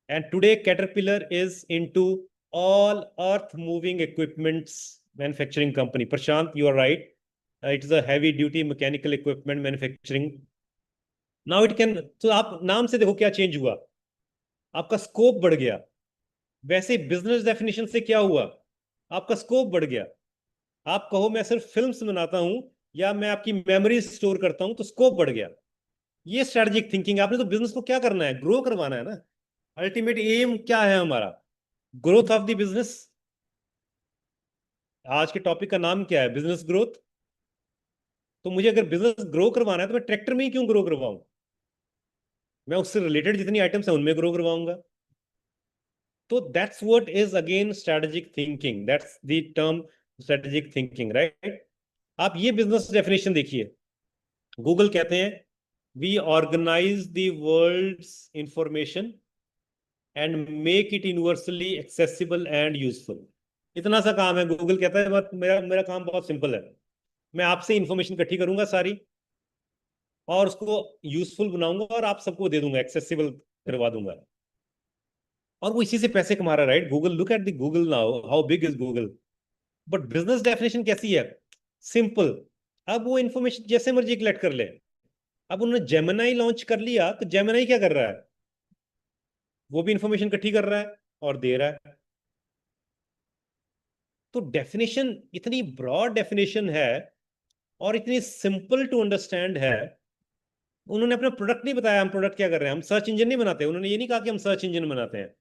And today Caterpillar is into all earth moving equipments manufacturing company. Prashant, you are right. It is a heavy duty mechanical equipment manufacturing. Now it can, तो आप नाम से देखो क्या change हुआ, आपका scope बढ़ गया। वैसे बिजनेस डेफिनेशन से क्या हुआ? आपका स्कोप बढ़ गया। आप कहो मैं सिर्फ फिल्म्स बनाता हूं या मैं आपकी मेमोरी स्टोर करता हूं, तो स्कोप बढ़ गया। ये स्ट्रेटेजिक थिंकिंग। आपने तो बिजनेस को क्या करना है? ग्रो करवाना है ना। अल्टीमेट एम क्या है हमारा? Growth of the business. आज के टॉपिक का नाम क्या है? Business growth. तो मुझे अगर बिजनेस ग्रो करवाना है तो मैं ट्रैक्टर में ही क्यों ग्रो करवाऊं? मैं उससे रिलेटेड जितनी आइटम्स है उनमें ग्रो करवाऊंगा। तो that's what is again strategic thinking, that's the term strategic thinking, right? आप ये बिजनेस डेफिनेशन देखिए। गूगल कहते हैं we organise the world's information and make it universally accessible and useful. इतना सा काम है। गूगल कहता है मेरा मेरा काम बहुत सिंपल है, मैं आपसे इंफॉर्मेशन इकट्ठी करूंगा सारी और उसको यूजफुल बनाऊंगा और आप सबको दे दूंगा, एक्सेसिबल करवा दूंगा। और वो इसी से पैसे कमा रहा है, right? Google, look at the Google now, how big is Google. But business definition कैसी है? सिंपल। अब वो इंफॉर्मेशन जैसे मर्जी कलेक्ट कर ले। अब उन्होंने जेमिनाई लॉन्च कर लिया तो जेमिनाई क्या कर रहा है? वो भी इंफॉर्मेशन इकट्ठी कर रहा है और दे रहा है। तो डेफिनेशन इतनी ब्रॉड डेफिनेशन है और इतनी सिंपल टू अंडरस्टैंड है। उन्होंने अपना प्रोडक्ट नहीं बताया, हम प्रोडक्ट क्या कर रहे हैं, हम सर्च इंजन नहीं बनाते। उन्होंने ये नहीं कहा कि हम सर्च इंजन बनाते हैं,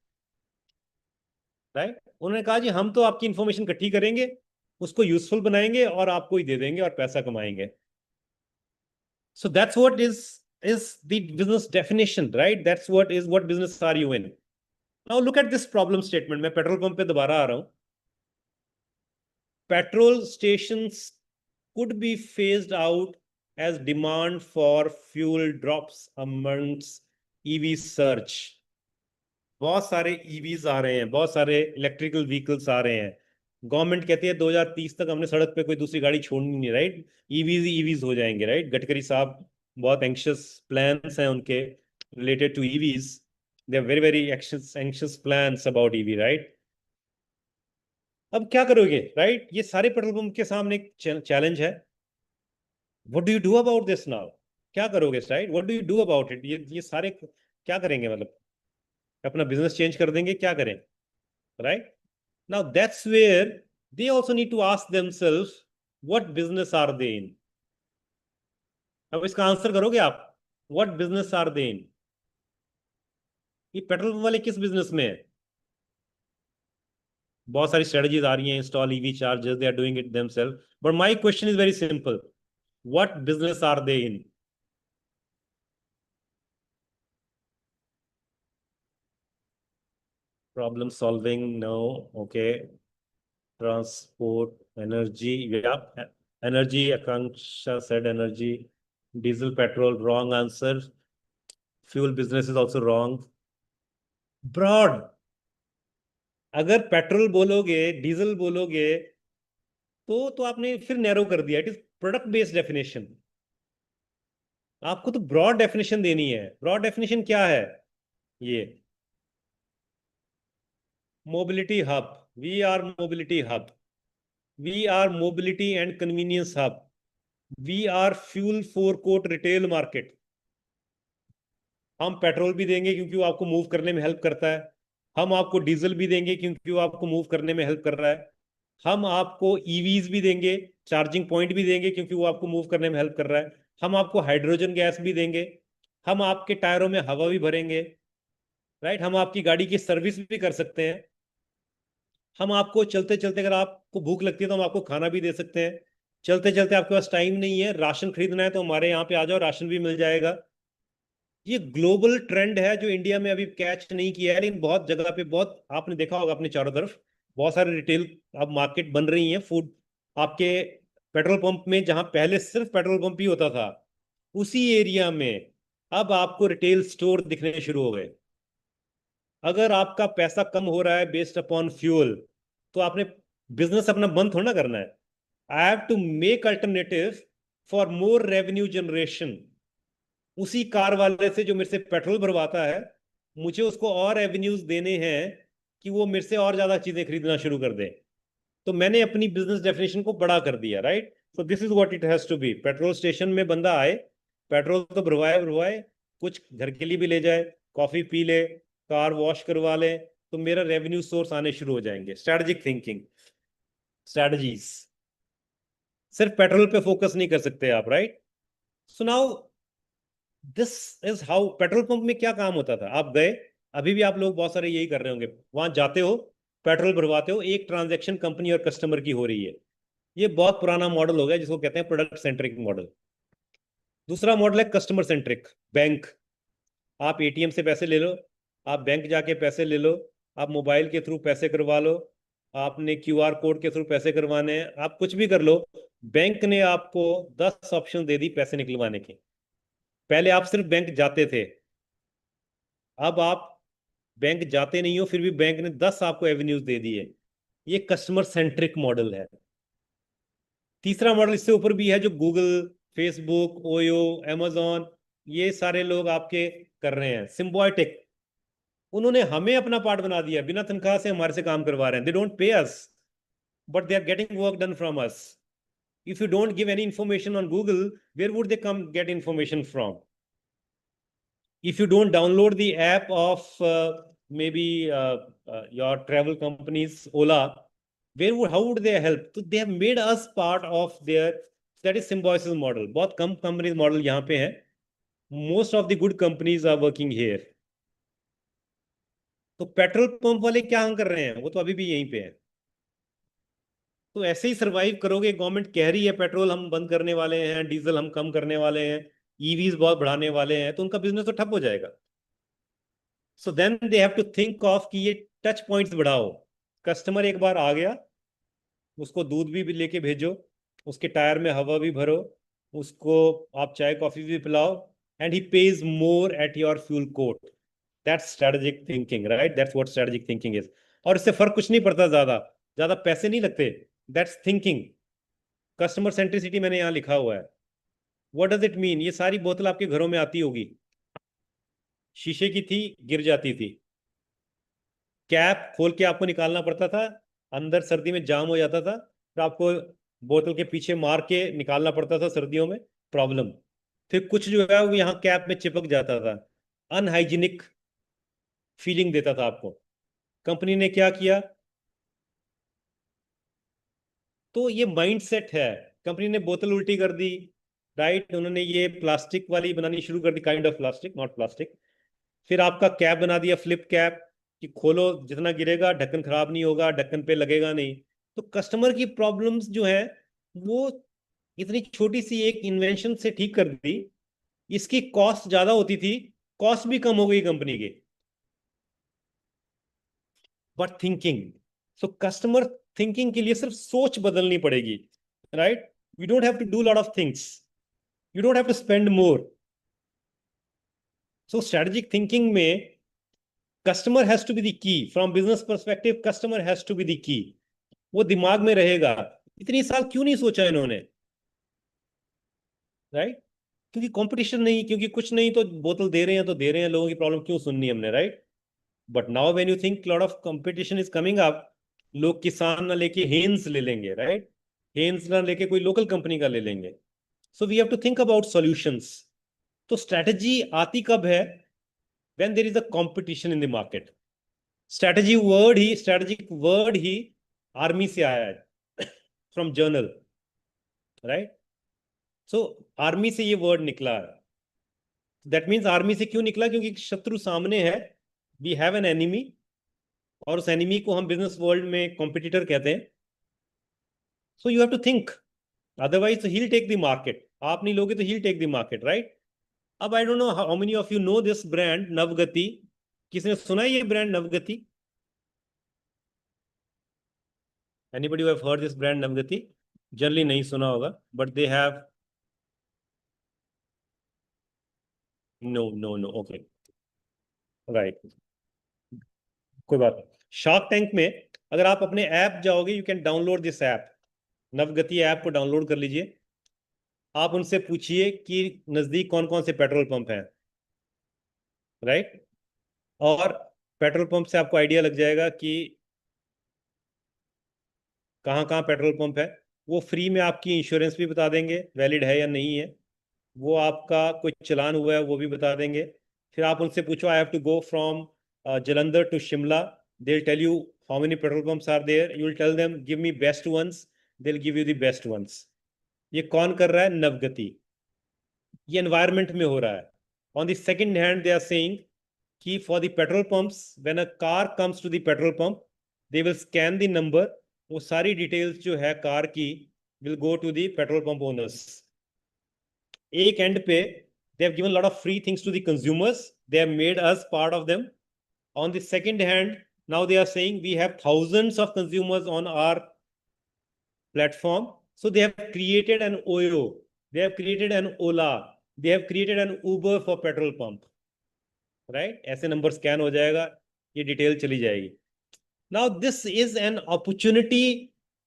राइट? उन्होंने कहा जी हम तो आपकी इंफॉर्मेशन इकट्ठी करेंगे, उसको यूजफुल बनाएंगे और आपको ही दे देंगे और पैसा कमाएंगे। So that's what is the business definition, right? That's what business are you in. Now look at this problem statement. मैं पेट्रोल पंप पे दोबारा आ रहा हूं। Petrol stations could be phased out as demand for fuel drops amongst EV surge. बहुत सारे EVs आ रहे हैं, बहुत सारे इलेक्ट्रिकल व्हीकल्स आ रहे हैं। गवर्नमेंट कहती है 2030 तक हमने सड़क पे कोई दूसरी गाड़ी छोड़नी नहीं, राइट? ईवीज ईवीज हो जाएंगे, राइट? गडकरी साहब बहुत एंक्शियस प्लान्स हैं उनके related to EVs. They are very very anxious plans about EV, right. अब क्या करोगे, राइट. ये सारे पेट्रोल पंप के सामने एक चैलेंज है. What do you do about this now? क्या करोगे, right? What do you do about it? ये सारे क्या करेंगे, मतलब अपना बिजनेस चेंज कर देंगे, क्या करें, right? Now that's where they also need to ask themselves what business are they in. अब इसका आंसर करोगे आप, what business are they in? ये पेट्रोल पंप वाले किस बिजनेस में है? बहुत सारी स्ट्रेटजीज आ रही हैं, install EV chargers, they are doing it themselves. But my question is very simple, what business are they in? Problem solving, no. Okay. Transport, energy, yeah. Energy, Akanksha said energy. Diesel, petrol, wrong answer. Fuel business is also wrong. Broad. अगर petrol बोलोगे, diesel बोलोगे, तो आपने फिर narrow कर दिया. It is product based definition. आपको तो ब्रॉड डेफिनेशन देनी है. ब्रॉड डेफिनेशन क्या है? ये mobility hub. We are mobility hub. We are mobility and convenience hub. We are fuel forecourt retail market. हम पेट्रोल भी देंगे क्योंकि वो आपको मूव करने में हेल्प करता है. हम आपको डीजल भी देंगे क्योंकि वो आपको मूव करने में हेल्प कर रहा है. हम आपको ईवीज भी देंगे, चार्जिंग पॉइंट भी देंगे क्योंकि वो आपको मूव करने में हेल्प कर रहा है. हम आपको हाइड्रोजन गैस भी देंगे. हम आपके टायरों में हवा भी भरेंगे, राइट. हम आपकी गाड़ी की सर्विस भी कर सकते हैं. हम आपको चलते चलते, अगर आपको भूख लगती है तो हम आपको खाना भी दे सकते हैं. चलते चलते आपके पास टाइम नहीं है, राशन खरीदना है, तो हमारे यहाँ पे आ जाओ, राशन भी मिल जाएगा. ये ग्लोबल ट्रेंड है जो इंडिया में अभी कैच नहीं किया है, लेकिन बहुत जगह पे, बहुत आपने देखा होगा अपने चारों तरफ, बहुत सारे रिटेल अब मार्केट बन रही हैं. फूड आपके पेट्रोल पंप में, जहां पहले सिर्फ पेट्रोल पंप ही होता था, उसी एरिया में अब आपको रिटेल स्टोर दिखने शुरू हो गए. अगर आपका पैसा कम हो रहा है बेस्ड अपॉन फ्यूल, तो आपने बिजनेस अपना बंद थोड़ा ना करना है. I have to make alternative for more revenue generation. उसी कार वाले से जो मेरे से पेट्रोल भरवाता है, मुझे उसको और एवेन्यूज देने हैं कि वो मेरे से और ज्यादा चीजें खरीदना शुरू कर दे. तो मैंने अपनी बिजनेस डेफिनेशन को बड़ा कर दिया, right. So this is what it has to be. Petrol station में बंदा आए, पेट्रोल तो भरवाए भरवाए, कुछ घर के लिए भी ले जाए, कॉफी पी ले, कार वॉश करवा ले, तो मेरा रेवेन्यू सोर्स आने शुरू हो जाएंगे. Strategic thinking, strategies. सिर्फ पेट्रोल पे फोकस नहीं कर सकते आप, right. So now this is how. Petrol pump में क्या काम होता था? आप गए, अभी भी आप लोग बहुत सारे यही कर रहे होंगे, वहां जाते हो, पेट्रोल भरवाते हो, एक ट्रांजैक्शन कंपनी और कस्टमर की हो रही है. ये बहुत पुराना मॉडल हो गया जिसको कहते हैं प्रोडक्ट सेंट्रिक मॉडल. दूसरा मॉडल है कस्टमर सेंट्रिक. बैंक. आप एटीएम से पैसे ले लो, आप बैंक जाके पैसे ले लो, आप मोबाइल के थ्रू पैसे करवा लो, आपने क्यूआर कोड के थ्रू पैसे करवाने हैं, आप कुछ भी कर लो. बैंक ने आपको 10 ऑप्शन दे दी पैसे निकलवाने के. पहले आप सिर्फ बैंक जाते थे, अब आप बैंक जाते नहीं हो, फिर भी बैंक ने 10 आपको एवेन्यूज दे दिए. ये कस्टमर सेंट्रिक मॉडल है. तीसरा मॉडल इससे ऊपर भी है, जो गूगल, फेसबुक, ओयो, amazon, ये सारे लोग आपके कर रहे हैं. सिम्बायोटिक. उन्होंने हमें अपना पार्ट बना दिया, बिना तनख्वाह से हमारे से काम करवा रहे हैं. They don't pay us, but they are getting work done from us. If you don't give any information on Google, where would they come get information from? If you don't download the app of maybe your travel companies, Ola, how would they help? So they have made us part of their, that is symbiosis model. बहुत कम companies model यहाँ पे हैं. Most of the good companies are working here. तो petrol pump वाले क्या हम कर रहे हैं? वो तो अभी भी यहीं पे हैं. तो ऐसे ही सरवाइव करोगे. गवर्नमेंट कह रही है पेट्रोल हम बंद करने वाले हैं, डीजल हम कम करने वाले हैं, ईवीज बहुत बढ़ाने वाले हैं, तो उनका बिजनेस तो ठप हो जाएगा. So then they have to think of कि ये टच पॉइंट्स बढ़ाओ. कस्टमर एक बार आ गया, उसको दूध भी लेके भेजो, उसके टायर में हवा भी भरो, उसको आप चाय कॉफी भी पिलाओ, and he pays more at your fuel court. That's strategic thinking, right. That's what strategic thinking is. और इससे फर्क कुछ नहीं पड़ता, ज्यादा ज्यादा पैसे नहीं लगते. That's thinking. कस्टमर सेंट्रिसिटी मैंने यहाँ लिखा हुआ है. What does it mean? ये सारी बोतल आपके घरों में आती होगी, शीशे की थी, गिर जाती थी, कैप खोल के आपको निकालना पड़ता था, अंदर सर्दी में जाम हो जाता था, तो आपको बोतल के पीछे मार के निकालना पड़ता था सर्दियों में, प्रॉब्लम। फिर कुछ जो है वो यहाँ कैप में चिपक जाता था, अनहाइजीनिक फीलिंग देता था आपको। कंपनी ने क्या किया? तो ये माइंडसेट है। कंपनी ने बोतल उल्टी कर दी, राइट, उन्होंने ये प्लास्टिक वाली बनानी शुरू कर दी, kind of plastic, not plastic. फिर आपका कैप बना दिया फ्लिप कैप, कि खोलो जितना गिरेगा ढक्कन खराब नहीं होगा, ढक्कन पे लगेगा नहीं। तो कस्टमर की प्रॉब्लम्स जो है वो इतनी छोटी सी एक इन्वेंशन से ठीक कर दी। इसकी कॉस्ट ज्यादा होती थी, कॉस्ट भी कम हो गई कंपनी की, but thinking. So customer thinking के लिए सिर्फ सोच बदलनी पड़ेगी, राइट? You don't have to do lot of things, you don't have to spend more. So strategic thinking में customer has to be the key, from business perspective customer has to be the key. वो दिमाग में रहेगा। इतनी साल क्यों नहीं सोचा इन्होंने, राइट? क्योंकि कंपटीशन नहीं, क्योंकि कुछ नहीं, तो बोतल दे रहे हैं तो दे रहे हैं, लोगों की प्रॉब्लम क्यों सुननी हमने, right? But now when you think lot of competition is coming up, लोग किसान ना लेके हेन्स ले लेंगे, राइट? हेन्स ना लेके कोई लोकल कंपनी का ले लेंगे। So we have to think about solutions. तो स्ट्रैटेजी आती कब है? When there is a competition in the market. Strategic word ही आर्मी से आया है, from general, right? So army से ये वर्ड निकला है। दैट मीन्स आर्मी से क्यों निकला? क्योंकि शत्रु सामने है, वी हैव एन एनिमी, और उस एनिमी को हम बिजनेस वर्ल्ड में कॉम्पिटिटर कहते हैं। So you have to think, otherwise he take the market. आप नहीं लोगे तो he take the market, right? अब I don't know how many of you know this brand Navgati. किसने सुना है ये brand Navgati? Anybody who have heard this brand Navgati? Generally नहीं सुना होगा, but they have. No no no, okay, right, कोई बात नहीं। शार्क टैंक में अगर आप अपने ऐप जाओगे, you can download this app, Navgati app को डाउनलोड कर लीजिए। आप उनसे पूछिए कि नजदीक कौन कौन से पेट्रोल पंप हैं, राइट? और पेट्रोल पंप से आपको आइडिया लग जाएगा कि कहाँ कहाँ पेट्रोल पंप है। वो फ्री में आपकी इंश्योरेंस भी बता देंगे, वैलिड है या नहीं है। वो आपका कोई चलान हुआ है वो भी बता देंगे। फिर आप उनसे पूछो, I have to go from Jalandhar to Shimla, they will tell you how many petrol pumps are there, you will tell them give me best ones, they will give you the best ones. ये कौन कर रहा है? नवगति। ये environment में हो रहा है। On the second hand they are saying कि for the petrol pumps, when a car comes to the petrol pump, they will scan the number, वो सारी डिटेल्स जो है कार की will go to the petrol pump owners. एक end पे they have given a lot of free things to the consumers, they have made us part of them. On the second hand, now they are saying we have thousands of consumers on our platform, so they have created an oyo, they have created an ola, they have created an uber for petrol pump, right? ऐसे number scan हो जाएगा, ये detail चली जाएगी। Now this is an opportunity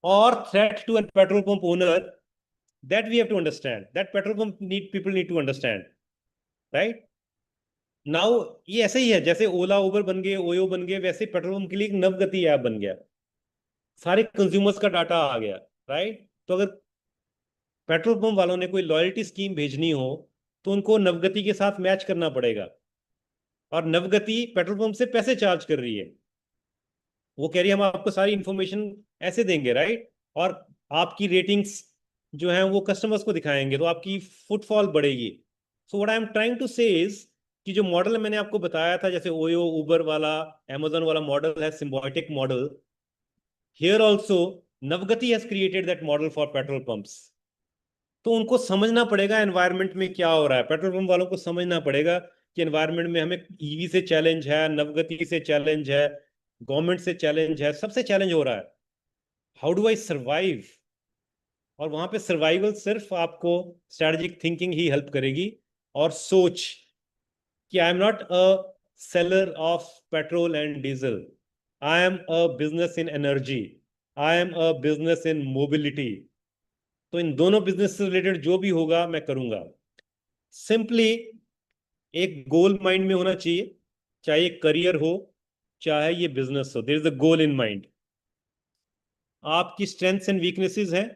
or threat to a petrol pump owner, that we have to understand, that petrol pump people need to understand, right? Now ये ऐसे ही है, जैसे ओला उबर बन गए, ओयो बन गए, वैसे पेट्रोल पंप के लिए एक नवगति ऐप बन गया, सारे कंज्यूमर्स का डाटा आ गया, राइट? तो अगर पेट्रोल पंप वालों ने कोई लॉयल्टी स्कीम भेजनी हो तो उनको नवगति के साथ मैच करना पड़ेगा। और नवगति पेट्रोल पंप से पैसे चार्ज कर रही है, वो कह रही है हम आपको सारी इंफॉर्मेशन ऐसे देंगे, राइट? और आपकी रेटिंग्स जो है वो कस्टमर्स को दिखाएंगे, तो आपकी फुटफॉल बढ़ेगी। So what I am trying to say is कि जो मॉडल मैंने आपको बताया था, जैसे ओयो उबर वाला, amazon वाला मॉडल है, symbiotic model, here also Navgati has created that model for petrol pumps. तो उनको समझना पड़ेगा एनवायरनमेंट में क्या हो रहा है, पेट्रोल पंप वालों को समझना पड़ेगा कि एनवायरनमेंट में हमें ईवी से चैलेंज है, नवगति से चैलेंज है, गवर्नमेंट से चैलेंज है, सबसे चैलेंज हो रहा है। How do I survive? और वहां पे सर्वाइवल सिर्फ आपको स्ट्रेटेजिक थिंकिंग ही हेल्प करेगी, और सोच कि I am not a seller of petrol and diesel, I am a business in energy, I am a business in mobility. तो इन दोनों बिजनेस से रिलेटेड जो भी होगा मैं करूंगा। सिंपली एक गोल माइंड में होना चाहिए, चाहे ये करियर हो चाहे ये बिजनेस हो, there is a goal in mind. आपकी स्ट्रेंथ्स एंड वीकनेसेस हैं,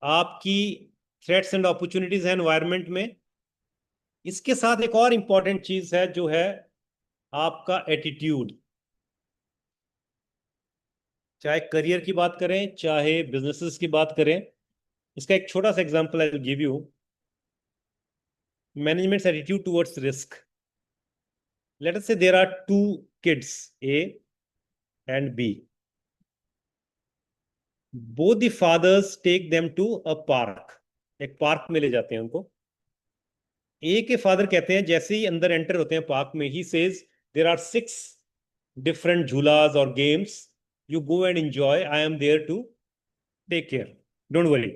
आपकी थ्रेट्स एंड अपॉर्चुनिटीज हैं एनवायरनमेंट में। इसके साथ एक और इंपॉर्टेंट चीज है जो है आपका एटीट्यूड। चाहे करियर की बात करें चाहे बिजनेसेस की बात करें, इसका एक छोटा सा example I will give you. Management's attitude towards risk. Let us say there are two kids, A and B. Both the fathers take them to a park. एक पार्क में ले जाते हैं उनको। ए के फादर कहते हैं, जैसे ही अंदर एंटर होते हैं पार्क में, he says there are 6 different झूलास और games, you go and enjoy, I am there to take care, don't worry.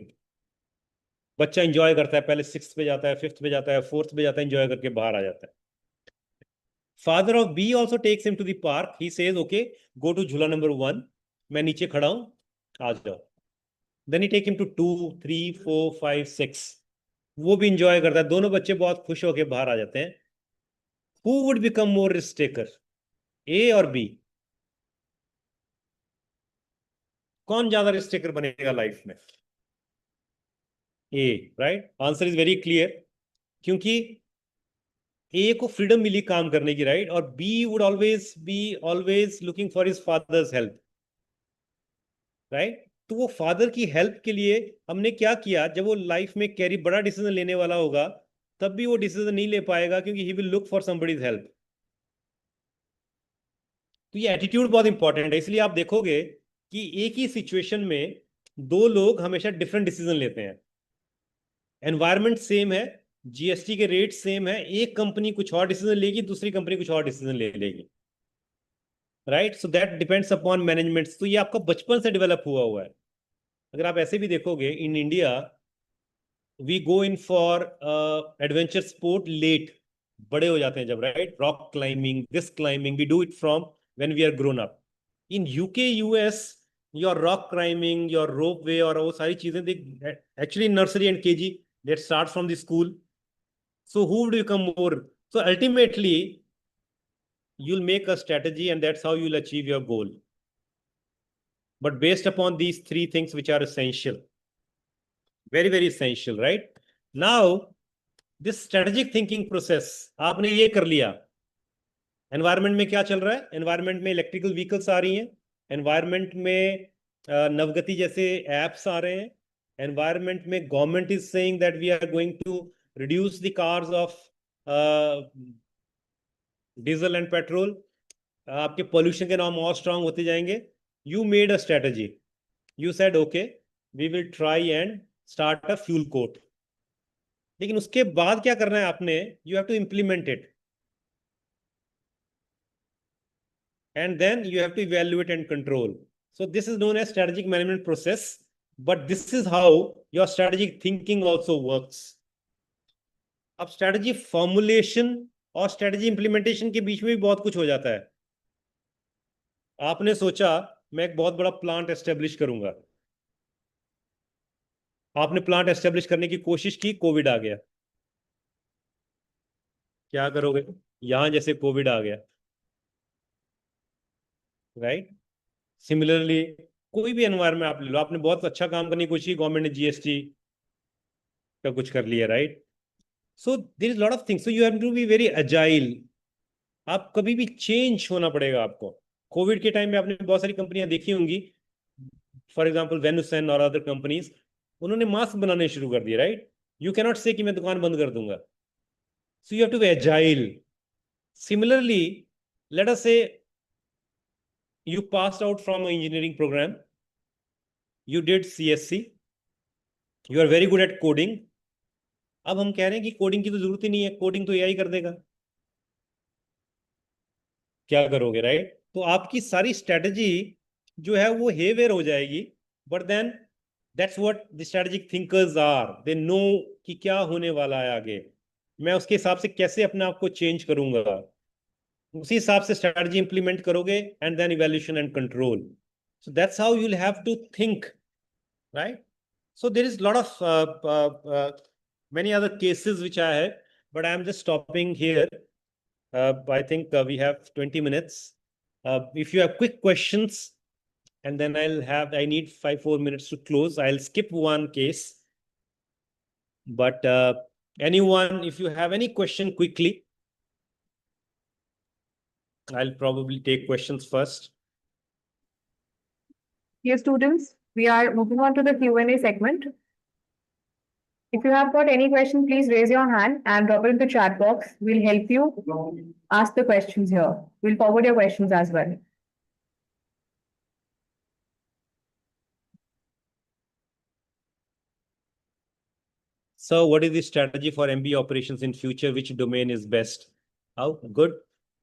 बच्चा एंजॉय करता है, पहले 6th पे जाता है, 5th पे जाता है, 4th पे जाता है, एंजॉय करके बाहर आ जाता है। Father of B also takes him to the park, he says okay go to झूला नंबर 1, मैं नीचे खड़ा हूं, आ जाओ। Then he take him to 2, 3, 4, 5, 6, वो भी इंजॉय करता है, दोनों बच्चे बहुत खुश होकर बाहर आ जाते हैं। Who would become more risk taker, A और बी? कौन ज्यादा रिस्क टेकर बनेगा लाइफ में? A, right? Answer is very clear. क्योंकि ए को फ्रीडम मिली काम करने की, राइट, और B would always be always looking for his father's help, right. तो वो फादर की हेल्प के लिए हमने क्या किया, जब वो लाइफ में कैरी बड़ा डिसीजन लेने वाला होगा तब भी वो डिसीजन नहीं ले पाएगा, क्योंकि he will look for somebody's help. तो ये एटीट्यूड बहुत इंपॉर्टेंट है। इसलिए आप देखोगे कि एक ही सिचुएशन में दो लोग हमेशा डिफरेंट डिसीजन लेते हैं। एनवायरमेंट सेम है, जीएसटी के रेट सेम है, एक कंपनी कुछ और डिसीजन लेगी, दूसरी कंपनी कुछ और डिसीजन ले लेगी, right. So that depends upon management. तो ये आपका बचपन से डेवलप हुआ हुआ है। अगर आप ऐसे भी देखोगे, in India we go in for adventure sport late, बड़े हो जाते हैं जब, right. Rock climbing, this climbing, we do it from when we are grown up. In UK US, your rock climbing, your rope way और वो सारी चीजें देख, actually nursery and KG, let start from the school. So who would become more? So ultimately, you'll make a strategy and that's how you'll achieve your goal. But based upon these three things which are essential, very, very essential, right? Now, this strategic thinking process, आपने ये कर लिया। Environment में क्या चल रहा है? Environment में इलेक्ट्रिकल व्हीकल्स आ रही हैं, एनवायरनमेंट में नवगति जैसे एप्स आ रहे हैं, एनवायरनमेंट में government is saying that we are going to reduce the cars of diesel and petrol, आपके पोल्यूशन के नॉर्म और स्ट्रांग होते जाएंगे। You made a strategy, you said okay we will try and start a fuel court. लेकिन उसके बाद क्या करना है आपने? You have to implement it and then you have to evaluate and control. So this is known as strategic management process, but this is how your strategic thinking also works. अब strategy formulation और strategy implementation के बीच में भी बहुत कुछ हो जाता है। आपने सोचा मैं एक बहुत बड़ा प्लांट एस्टेब्लिश करूंगा, आपने प्लांट एस्टेब्लिश करने की कोशिश की, कोविड आ गया, क्या करोगे? यहां जैसे कोविड आ गया, राइट। सिमिलरली कोई भी एनवायरमेंट आप ले लो, आपने बहुत अच्छा काम करने की कोशिश की, गवर्नमेंट ने जीएसटी का कुछ कर लिया, right. So there is lot of things, so you have to be very agile. आप कभी भी चेंज होना पड़ेगा आपको। कोविड के टाइम में आपने बहुत सारी कंपनियां देखी होंगी, फॉर एग्जांपल वेनुसन और अदर कंपनीज, उन्होंने मास्क बनाने शुरू कर दिए, राइट। यू कैनॉट से कि मैं दुकान बंद कर दूंगा। So you have to be agile. Similarly, let us say you passed out from an engineering program, you did CSC, you are very good at coding। अब हम कह रहे हैं कि कोडिंग की तो जरूरत ही नहीं है, कोडिंग तो एआई कर देगा, क्या करोगे, राइट। तो आपकी सारी स्ट्रेटजी जो है वो हेवेयर हो जाएगी। But then that's what the strategic thinkers are, they know कि क्या होने वाला है आगे, मैं उसके हिसाब से कैसे अपने आप को चेंज करूंगा, उसी हिसाब से स्ट्रेटजी इंप्लीमेंट करोगे, and then evaluation and control. So that's how you will have to think, right. So there is a lot of many other cases which I have, but I'm just stopping here. I think we have 20 minutes. If you have quick questions, and then I need 4 minutes to close. I'll skip one case. But anyone, if you have any question quickly, I'll probably take questions first. Dear students, we are moving on to the Q&A segment. If you have got any question, please raise your hand and drop it in the chat box. We'll help you ask the questions here. We'll forward your questions as well. So what is the strategy for MBA operations in future? Which domain is best? How good?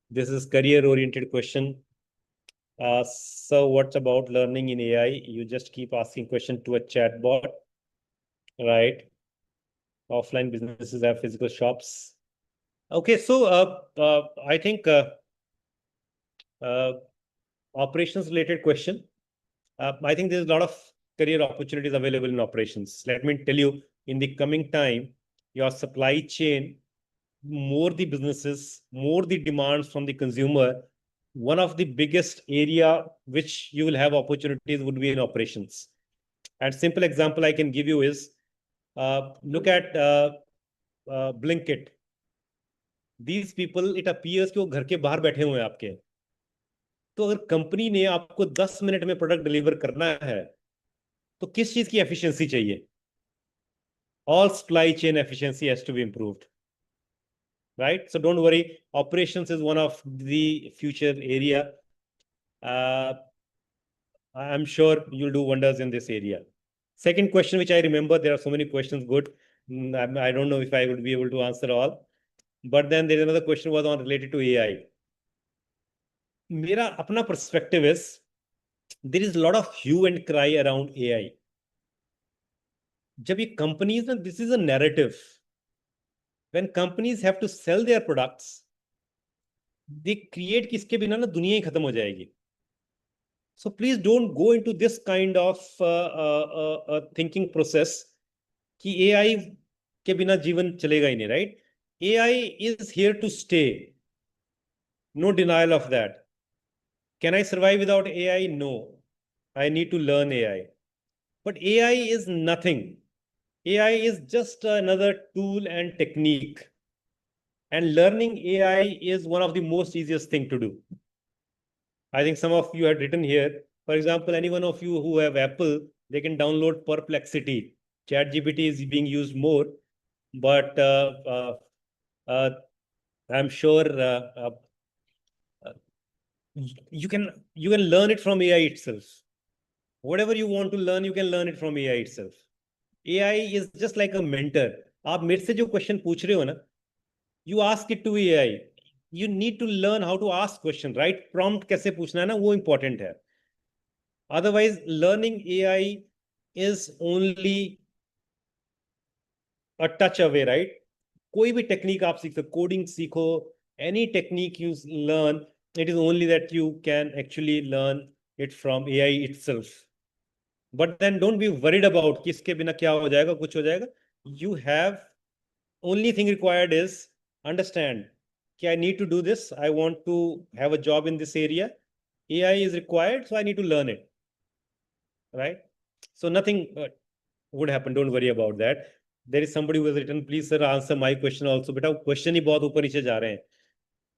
This is career-oriented question. So what's about learning in AI? You just keep asking question to a chat bot, right? Offline businesses have physical shops. Okay, so I think operations related question. I think there's a lot of career opportunities available in operations. Let me tell you, in the coming time, your supply chain, more the businesses, more the demands from the consumer, one of the biggest area which you will have opportunities would be in operations. And simple example I can give you is, look at Blinkit. These people, it appears कि वो घर के बाहर बैठे हुए हैं आपके. तो अगर कंपनी ने आपको 10 मिनट में प्रोडक्ट डिलीवर करना है, तो किस चीज की एफिशिएंसी चाहिए? All supply chain efficiency has to be improved, right? So don't worry, operations is one of the future area. I'm sure you'll do wonders in this area. Second question, which I remember, there are so many questions, good. I don't know if I would be able to answer all, but then there's another question was on related to AI. मेरा अपना perspective is, there is a lot of hue and cry around AI. जब ये companies ना, this is a narrative. When companies have to sell their products, they create कि इसके बिना ना दुनिया ही खत्म हो जाएगी. So please don't go into this kind of thinking process कि AI के बिना जीवन चलेगा ही नहीं, right? AI is here to stay. No denial of that. Can I survive without AI? No. I need to learn AI. But AI is nothing. AI is just another tool and technique. And learning AI is one of the most easiest thing to do. I think some of you had written here. For example, any one of you who have Apple, they can download Perplexity. ChatGPT is being used more, but I'm sure you can learn it from AI itself. Whatever you want to learn, you can learn it from AI itself. AI is just like a mentor. आप मेरे से जो question पूछ रहे हो ना, you ask it to AI. You need to learn how to ask question, right? Prompt कैसे पूछना है ना, वो important है. Otherwise, learning AI is only a touch away, right? कोई भी टेक्निक आप सीख सकते, कोडिंग सीखो, any technique you learn, it is only that you can actually learn it from AI itself. But then don't be worried about किसके बिना क्या हो जाएगा, कुछ हो जाएगा. You have only thing required is understand कि I need to do this. I want to have a job in this area. AI is required, so I need to learn it. Right? So nothing would happen. Don't worry about that. There is somebody who has written, please sir answer my question also. बेटा question ही बहुत ऊपर नीचे जा रहे हैं.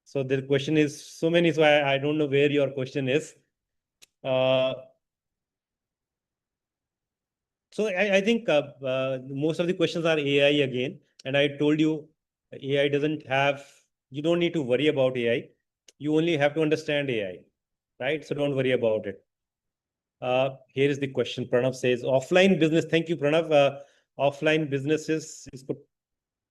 So the question is so many, so I don't know where your question is. So I think most of the questions are AI again. And I told you, AI doesn't have, you don't need to worry about AI. You only have to understand AI, right? So don't worry about it. Here is the question. Pranav says, offline business. Thank you, Pranav. Offline businesses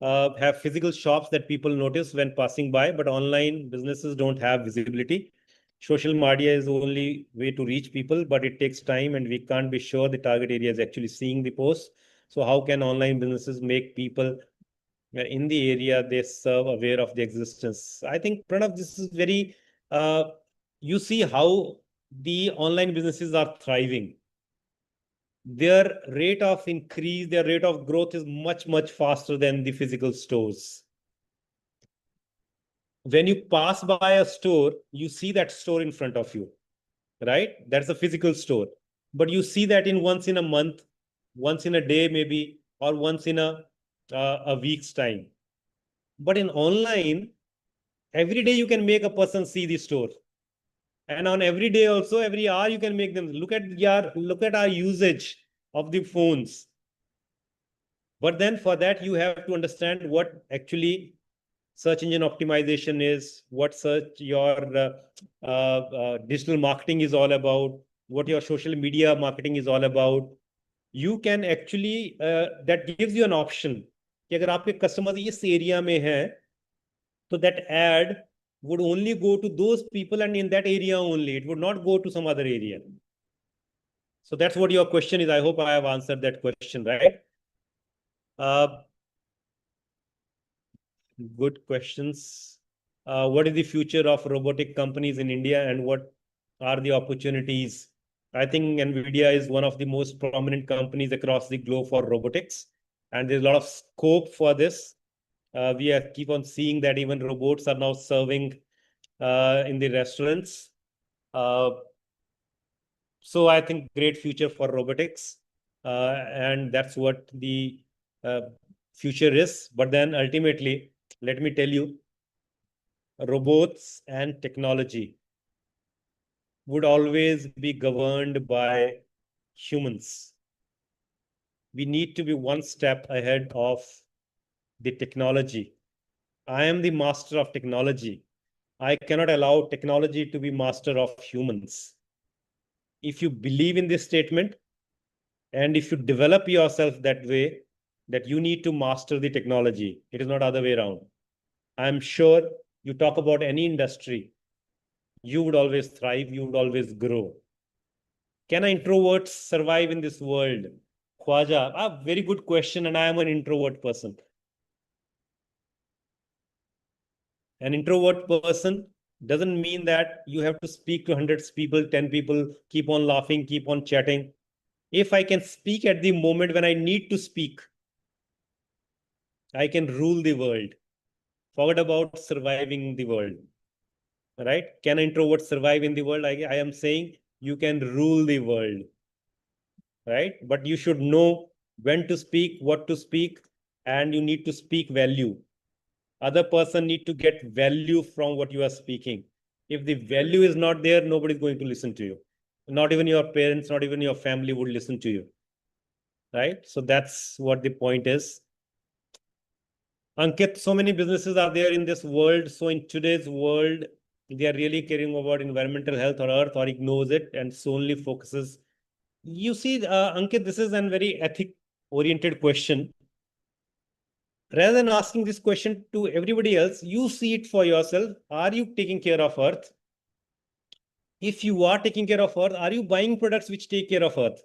have physical shops that people notice when passing by, but online businesses don't have visibility. Social media is the only way to reach people, but it takes time and we can't be sure the target area is actually seeing the post. So how can online businesses make people in the area they serve aware of the existence? I think, Pranav, this is very, you see how the online businesses are thriving. their rate of increase, their rate of growth is much, much faster than the physical stores. When you pass by a store, you see that store in front of you, right? That's a physical store. But you see that in once in a month, once in a day, maybe, or once in a week's time. But in online, every day you can make a person see the store. And on every day also, every hour, you can make them look at our usage of the phones. But then for that, you have to understand what actually search engine optimization is, what your digital marketing is all about, what your social media marketing is all about. You can actually, that gives you an option कि अगर आपके customers इस area में है, so that ad would only go to those people and in that area only. It would not go to some other area. So that's what your question is. I hope I have answered that question, right? Good questions. What is the future of robotic companies in India and what are the opportunities? I think NVIDIA is one of the most prominent companies across the globe for robotics, and there's a lot of scope for this. Keep on seeing that even robots are now serving in the restaurants. So I think great future for robotics, and that's what the future is. But then ultimately, let me tell you, robots and technology would always be governed by humans. We need to be one step ahead of the technology. I am the master of technology. I cannot allow technology to be master of humans. If you believe in this statement, and if you develop yourself that way, that you need to master the technology, it is not other way around. I'm sure you talk about any industry, you would always thrive, you would always grow. Can introverts survive in this world? Khwaja, a very good question, and I am an introvert person. An introvert person doesn't mean that you have to speak to hundreds of people, 10 people, keep on laughing, keep on chatting. If I can speak at the moment when I need to speak, I can rule the world. Forget about surviving the world. Right? Can an introvert survive in the world? I am saying you can rule the world. Right? But you should know when to speak, what to speak, and you need to speak value. Other person need to get value from what you are speaking. If the value is not there, nobody is going to listen to you. Not even your parents, not even your family would listen to you. Right? So that's what the point is. Ankit, so many businesses are there in this world. So in today's world, they are really caring about environmental health or earth or ignores it and solely focuses. You see, Ankit, this is a very ethic-oriented question. Rather than asking this question to everybody else, you see it for yourself. Are you taking care of earth? If you are taking care of earth, are you buying products which take care of earth?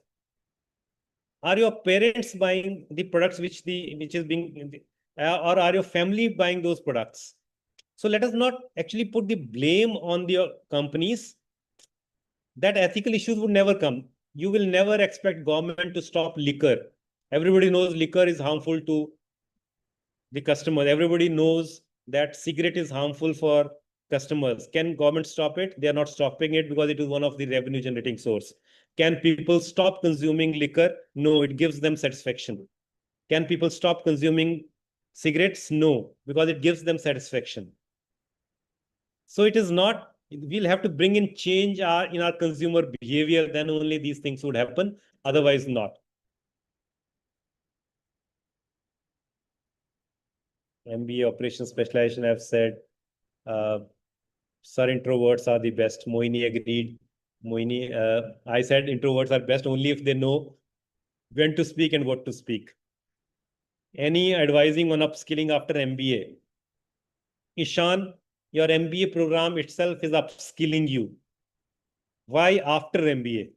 Are your parents buying the products which is being, or are your family buying those products? So let us not actually put the blame on the companies. That ethical issues would never come. You will never expect government to stop liquor. Everybody knows liquor is harmful to the customer. Everybody knows that cigarette is harmful for customers. Can government stop it? They are not stopping it because it is one of the revenue generating source. Can people stop consuming liquor? No, it gives them satisfaction. Can people stop consuming cigarettes? No, because it gives them satisfaction. So it is not, we'll have to bring in change in our consumer behavior, then only these things would happen, otherwise not. MBA operations specialization, I've said, sir, introverts are the best. Moini agreed. Moini, I said introverts are best only if they know when to speak and what to speak. Any advising on upskilling after MBA? Ishan, your MBA program itself is upskilling you. Why after MBA?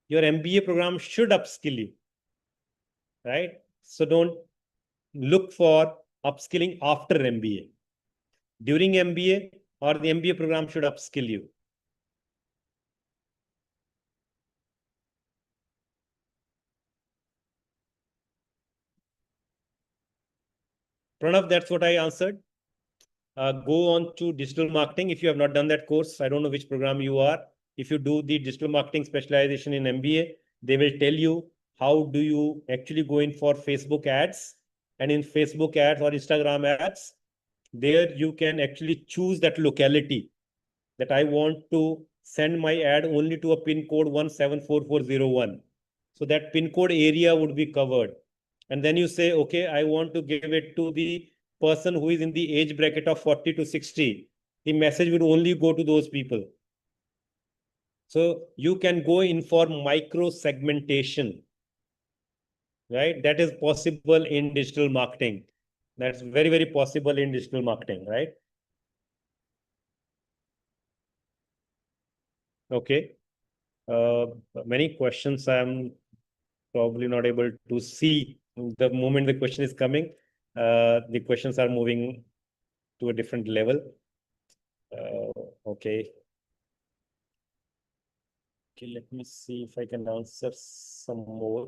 Your MBA program should upskill you, right? So don't look for upskilling after MBA. During MBA or the MBA program should upskill you. Pranav, that's what I answered. Go on to digital marketing. If you have not done that course, I don't know which program you are. If you do the digital marketing specialization in MBA, they will tell you how do you actually go in for Facebook ads. And in Facebook ads or Instagram ads, there you can actually choose that locality, that I want to send my ad only to a pin code 174401. So that pin code area would be covered. And then you say, okay, I want to give it to the person who is in the age bracket of 40 to 60. The message would only go to those people. So you can go in for micro segmentation, right? That is possible in digital marketing. That's very, very possible in digital marketing, right? Okay. Many questions I'm probably not able to see. The moment the question is coming, the questions are moving to a different level. Okay. Okay, let me see if I can answer some more.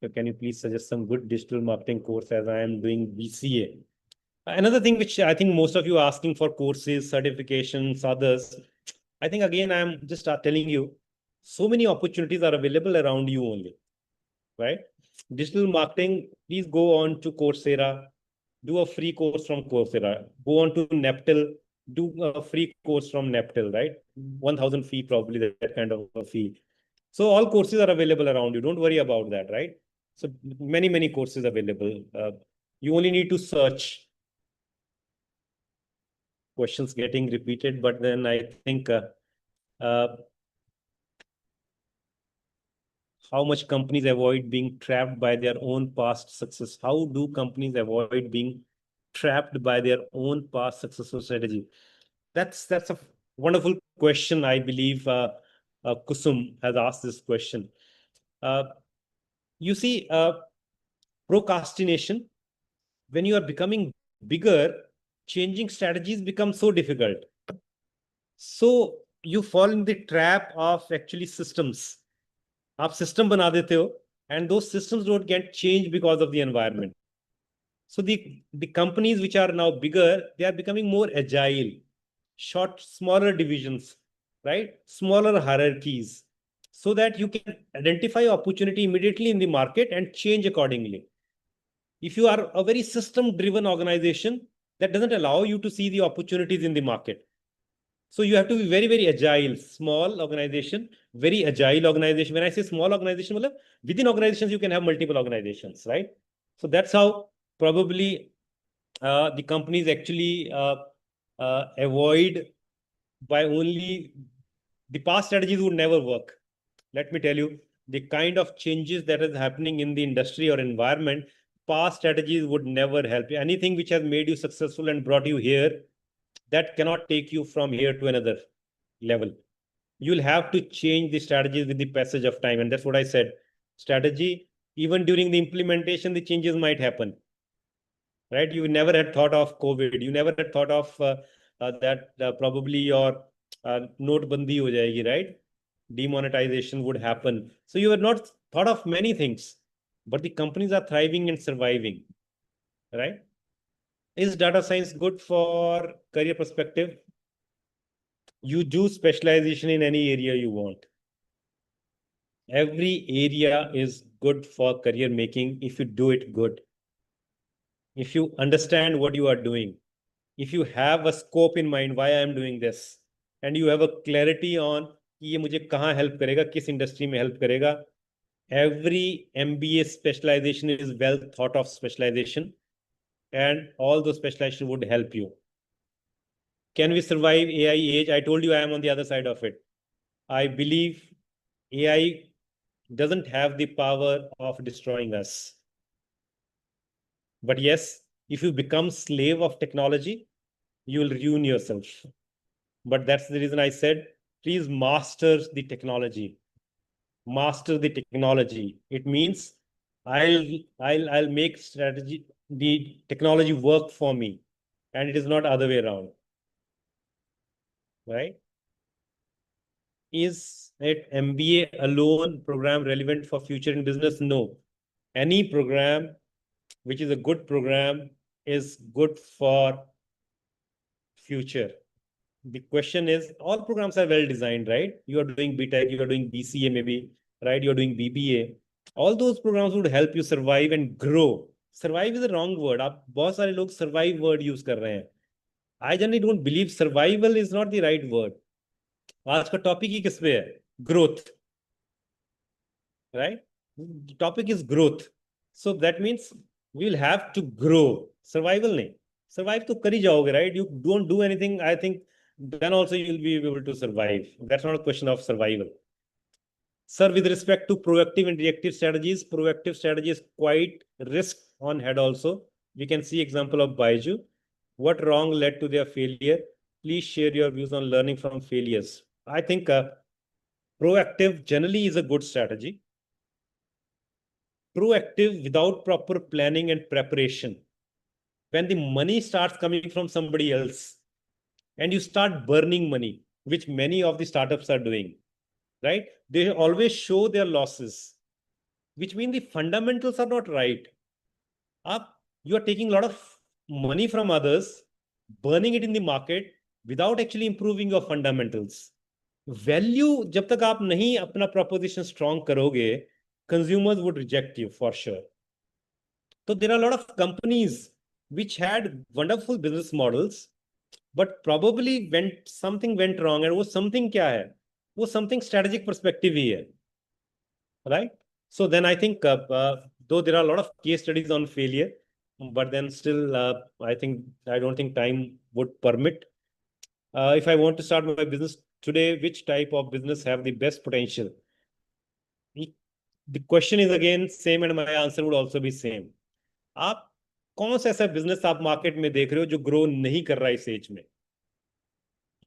So can you please suggest some good digital marketing course as I am doing BCA? Another thing which I think most of you are asking for courses, certifications, others. I think again, I'm just telling you, so many opportunities are available around you only, right? Digital marketing, please go on to Coursera, do a free course from Coursera. Go on to Neptal, do a free course from Neptal, right? 1,000 fee, probably that kind of a fee. So all courses are available around you. Don't worry about that, right? So many, many courses available. You only need to search. Questions getting repeated, but then I think uh, how much companies avoid being trapped by their own past success? How do companies avoid being trapped by their own past successful strategy? That's a wonderful question. I believe Kusum has asked this question. Uh, you see, procrastination, when you are becoming bigger, changing strategies become so difficult. So you fall in the trap of actually systems. आप system बना देते हो, and those systems don't get changed because of the environment. So the companies which are now bigger, they are becoming more agile, smaller divisions, right? Smaller hierarchies, so that you can identify opportunity immediately in the market and change accordingly. If you are a very system-driven organization, that doesn't allow you to see the opportunities in the market. So you have to be very, very agile, small organization, very agile organization. When I say small organization, within organizations, you can have multiple organizations, right? So that's how probably the companies actually avoid by only the past strategies would never work. Let me tell you, the kind of changes that is happening in the industry or environment, past strategies would never help you. Anything which has made you successful and brought you here, that cannot take you from here to another level. You'll have to change the strategies with the passage of time. And that's what I said. Strategy, even during the implementation, the changes might happen, right? You never had thought of COVID. You never had thought of that probably your notebandi ho jayegi, right? Demonetization would happen. So you had not thought of many things, but the companies are thriving and surviving, right? Is data science good for career perspective? You do specialization in any area you want. Every area is good for career making if you do it good. If you understand what you are doing, if you have a scope in mind why I am doing this, and you have a clarity on कि ये मुझे कहाँ help करेगा, किस industry में help करेगा, every MBA specialization is well thought of specialization, and all those specialization would help you. Can we survive AI age? I told you I am on the other side of it. I believe AI doesn't have the power of destroying us. But yes, if you become slave of technology, you will ruin yourself. But that's the reason I said, please master the technology. Master the technology. It means I'll make strategy, the technology work for me, and it is not other way around. Right? Is it MBA alone program relevant for future in business? No. any program which is a good program is good for future. The question is, all programs are well designed, right? You are doing BTech, you are doing BCA maybe, right? You are doing BBA. All those programs would help you survive and grow. Survive is the wrong word. आप बहुत सारे लोग survive word use कर रहे हैं. I generally don't believe survival is not the right word. आज का topic ही किस पे है? Growth, right? The topic is growth. So that means we will have to grow. Survival नहीं. Survive तो कर ही जाओगे, right? You don't do anything, I think then also you will be able to survive. That's not a question of survival. Sir, with respect to proactive and reactive strategy is quite risk on head also. We can see example of Baiju. What wrong led to their failure? Please share your views on learning from failures. I think proactive generally is a good strategy. Proactive without proper planning and preparation. When the money starts coming from somebody else and you start burning money, which many of the startups are doing, right? They always show their losses, which mean the fundamentals are not right. You are taking a lot of money from others, burning it in the market without actually improving your fundamentals. Value, जब तक आप नहीं अपना proposition strong करोगे, consumers would reject you for sure. So there are a lot of companies which had wonderful business models, but probably something went wrong. And वो something क्या है? वो something strategic perspective ही है, right? So then I think though there are a lot of case studies on failure, but then still I don't think time would permit. If I want to start my business today, which type of business have the best potential? The question is again same and my answer would also be same. आप कौन सा ऐसा business आप market में देख रहे हो जो ग्रो नहीं कर रहा है इस एज में?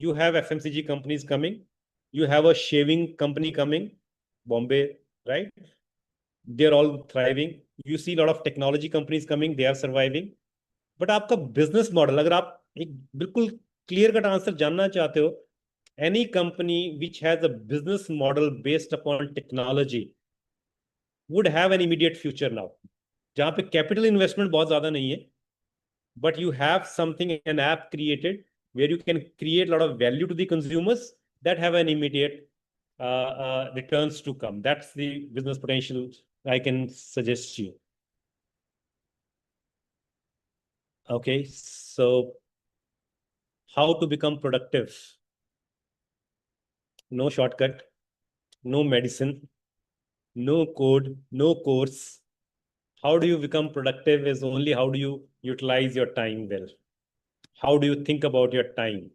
You have FMCG companies coming, you have a shaving company coming, Bombay, right? They're all thriving. You see a lot of technology companies coming, they are surviving. But आपका business model, अगर आप एक बिल्कुल clear cut answer जानना चाहते हो, any company which has a business model based upon technology would have an immediate future now. जहाँ पे capital investment बहुत ज़्यादा नहीं है, but you have something, an app created where you can create a lot of value to the consumers that have an immediate returns to come. That's the business potential I can suggest you. Okay, so how to become productive? No shortcut, no medicine, no code, no course. How do you become productive is only how do you utilize your time well. How do you think about your time?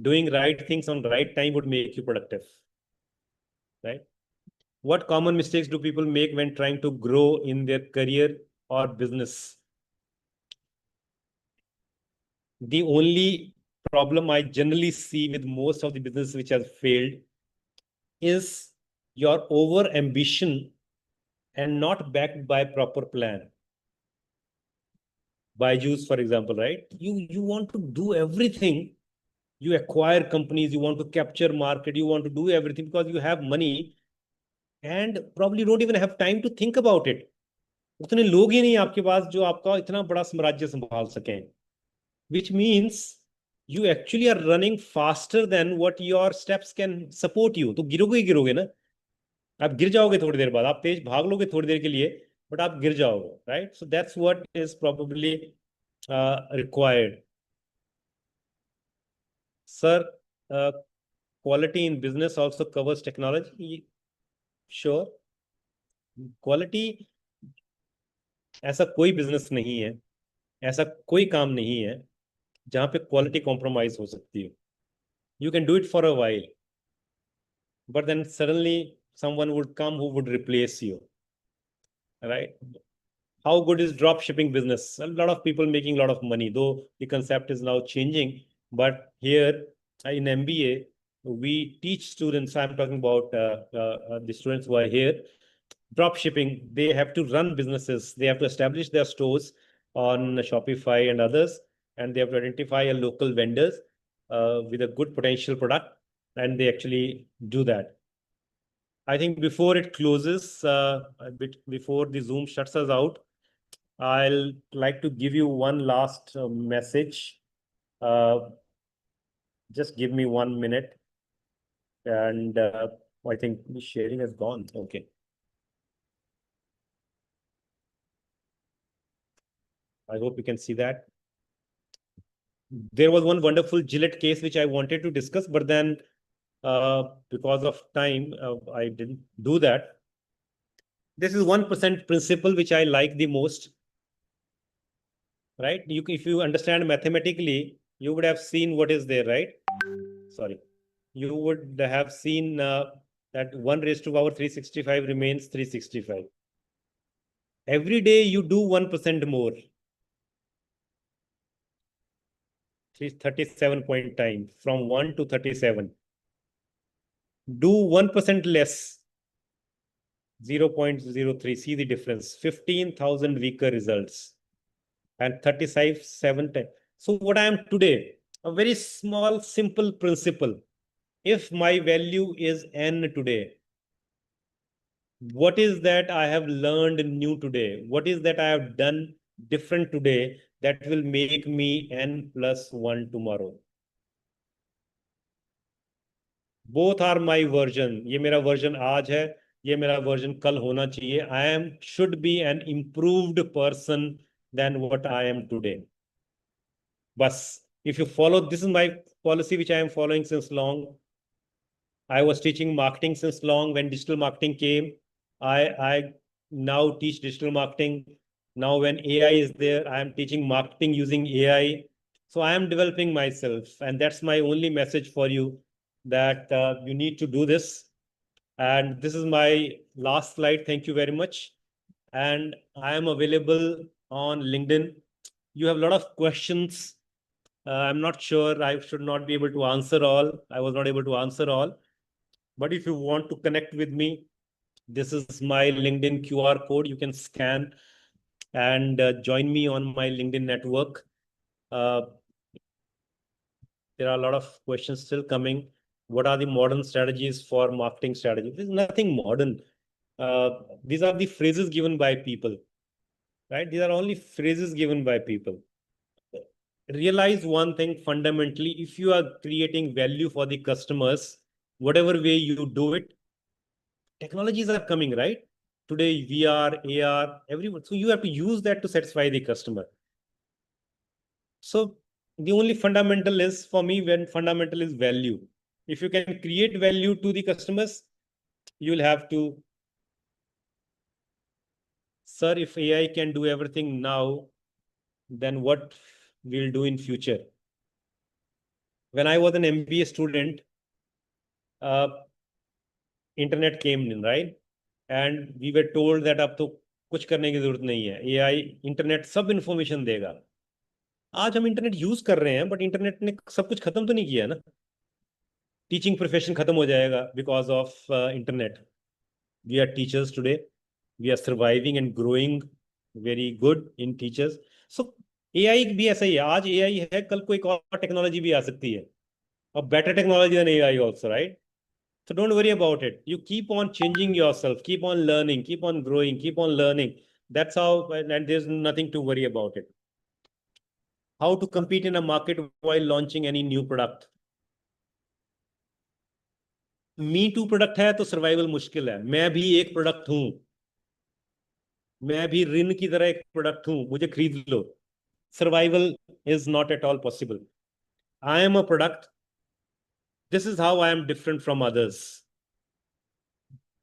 Doing right things on right time would make you productive, right? What common mistakes do people make when trying to grow in their career or business? The only problem I generally see with most of the business which has failed is your over ambition and not backed by proper plan. Byju's, for example, right? You want to do everything. You acquire companies, you want to capture market, you want to do everything because you have money and probably don't even have time to think about it. उतने लोग ही नहीं आपके पास जो आपका इतना बड़ा साम्राज्य संभाल सकें, which means you actually are running faster than what your steps can support you. तो गिरोगे ही गिरोगे ना, आप गिर जाओगे थोड़ी देर बाद, आप तेज भाग लोगे थोड़ी देर के लिए बट आप गिर जाओगे, right? So that's what is probably required. Sir, quality in business also covers technology. Sure. Quality ऐसा कोई बिजनेस नहीं है, ऐसा कोई काम नहीं है जहां पे क्वालिटी कॉम्प्रोमाइज हो सकती है. You can do it for a while, but then suddenly someone would come who would replace you, right? How good is drop shipping business? A lot of people making a lot of money, though the concept is now changing. But here in MBA, we teach students, I'm talking about the students who are here, drop shipping. They have to run businesses, they have to establish their stores on Shopify and others, and they have to identify a local vendors with a good potential product, and they actually do that. I think before it closes, a bit before the Zoom shuts us out, I'll like to give you one last message. Just give me 1 minute. And I think the sharing has gone. Okay. I hope you can see that. There was one wonderful Gillette case which I wanted to discuss, but then because of time, I didn't do that. This is 1% principle which I like the most. Right? If you understand mathematically, you would have seen what is there, right? Sorry. You would have seen that 1 raised to power 365 remains 365. Every day you do 1% more. 37 point time from 1 to 37. Do 1% less. 0.03. See the difference. 15,000 weaker results. And 35, 7 times. So what I am today, a very small, simple principle. If my value is n today, what is that I have learned new today? What is that I have done different today that will make me n plus 1 tomorrow? Both are my version. ये मेरा version आज है, ये मेरा version कल होना चाहिए. Should be an improved person than what I am today. Bas, if you follow, this is my policy which I am following since long. I was teaching marketing since long. When digital marketing came, I now teach digital marketing. Now when AI is there, I am teaching marketing using AI. So I am developing myself, and that's my only message for you, that you need to do this. And this is my last slide. Thank you very much. And I am available on LinkedIn. You have a lot of questions. I'm not sure. I should not be able to answer all. I was not able to answer all. But if you want to connect with me, this is my LinkedIn QR code. You can scan and join me on my LinkedIn network. There are a lot of questions still coming. What are the modern strategies for marketing strategy? There's nothing modern. These are the phrases given by people, right? These are only phrases given by people. Realize one thing fundamentally: if you are creating value for the customers, whatever way you do it, technologies are coming, right? Today, VR, AR, everyone. So you have to use that to satisfy the customer. So the only fundamental is, for me, when fundamental is value. If you can create value to the customers, you will have to, sir, if AI can do everything now, then what we'll do in future? When I was an MBA student, internet came in, right? And we were told that अब तो कुछ करने की जरूरत नहीं है, AI, internet सब information देगा. आज हम इंटरनेट यूज कर रहे हैं, बट इंटरनेट ने सब कुछ खत्म तो नहीं किया ना. टीचिंग प्रोफेशन खत्म हो जाएगा because of internet. We are teachers today, we are surviving and growing very good in teachers. So AI भी ऐसा ही है. आज एआई है, कल को एक और टेक्नोलॉजी भी आ सकती है, और better technology then AI also, right? So don't worry about it. You keep on changing yourself, keep on learning, keep on growing, keep on learning. That's how, and there's nothing to worry about it. How to compete in a market while launching any new product? Me too product है तो survival मुश्किल है. मैं भी एक product हूं. मैं भी ऋण की तरह एक प्रोडक्ट हूं. मुझे खरीद लो. Survival is not at all possible. I am a product. This is how I am different from others.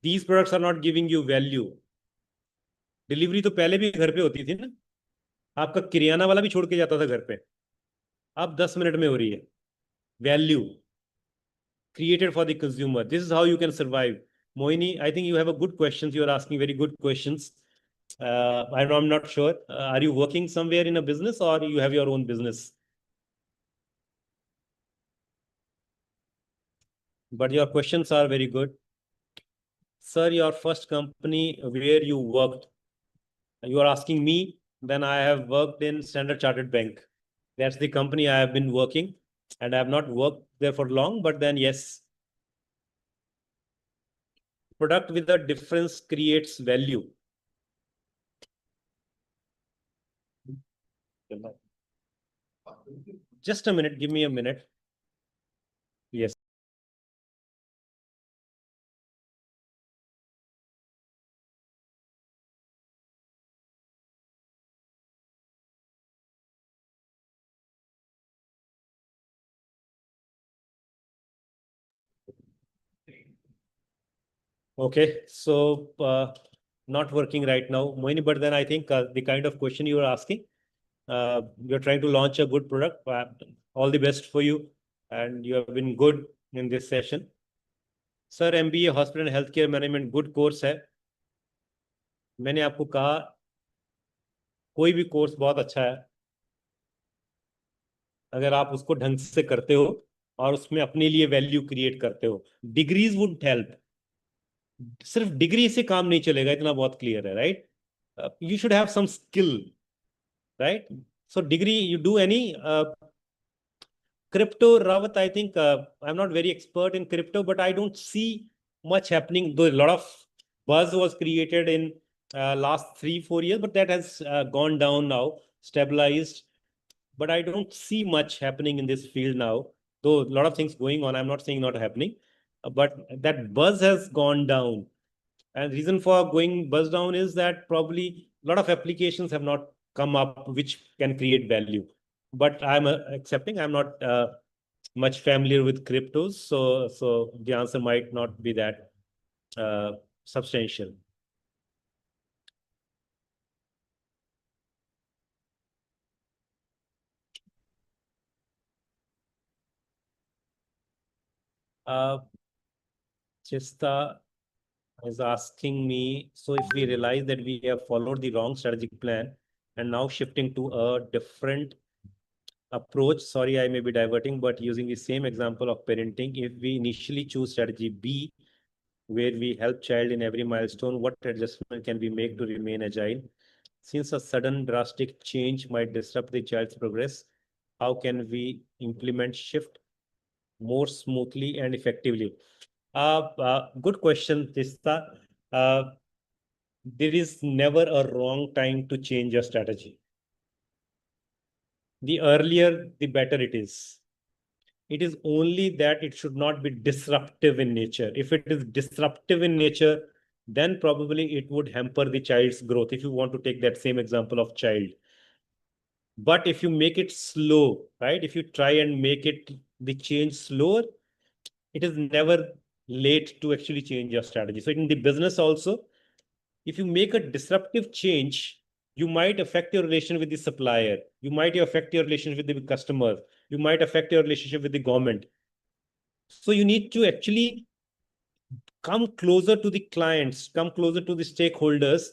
These products are not giving you value. Delivery तो पहले भी घर पे होती थी ना. आपका किरियाना वाला भी छोड़ के जाता था घर पे. अब 10 मिनट में हो रही है. Value created for the consumer. This is how you can survive. Moini, I think you have a good questions. You are asking very good questions. I'm not sure. Are you working somewhere in a business, or you have your own business? But your questions are very good. Sir, your first company where you worked, you are asking me. Then I have worked in Standard Chartered Bank. That's the company I have been working, and I have not worked there for long, but then yes. product with a difference creates value. Just a minute, give me a minute. Yes. Okay, so not working right now, Moini, but then I think the kind of question you are asking, you're trying to launch a good product. All the best for you, and you have been good in this session. Sir, MBA hospital health care management good course है. मैंने आपको कहा कोई भी course बहुत अच्छा है अगर आप उसको ढंग से करते हो और उसमें अपने लिए वैल्यू क्रिएट करते हो. Degrees would help. सिर्फ डिग्री से काम नहीं चलेगा, इतना बहुत क्लियर है, right? You should have some skill, right? So degree, you do any crypto, Rawat, I think I'm not very expert in crypto, but I don't see much happening. Though a lot of buzz was created in last 3-4 years, but that has gone down now, stabilized. But I don't see much happening in this field now. Though a lot of things going on, I'm not saying not happening, but that buzz has gone down. And reason for going buzz down is that probably a lot of applications have not come up which can create value. But I'm accepting I'm not much familiar with cryptos, so the answer might not be that substantial. Chista is asking me, so if we realize that we have followed the wrong strategic plan and now shifting to a different approach, sorry, I may be diverting, but using the same example of parenting, if we initially choose strategy B, where we help child in every milestone, what adjustment can we make to remain agile? Since a sudden drastic change might disrupt the child's progress, how can we implement shift more smoothly and effectively? Good question, Tista. There is never a wrong time to change your strategy. The earlier, the better it is. It is only that it should not be disruptive in nature. If it is disruptive in nature, then probably it would hamper the child's growth, if you want to take that same example of child. But if you make it slow, right? If you try and make it the change slower, it is never late to actually change your strategy. So in the business also, if you make a disruptive change, you might affect your relation with the supplier. You might affect your relationship with the customer. You might affect your relationship with the government. So you need to actually come closer to the clients, come closer to the stakeholders,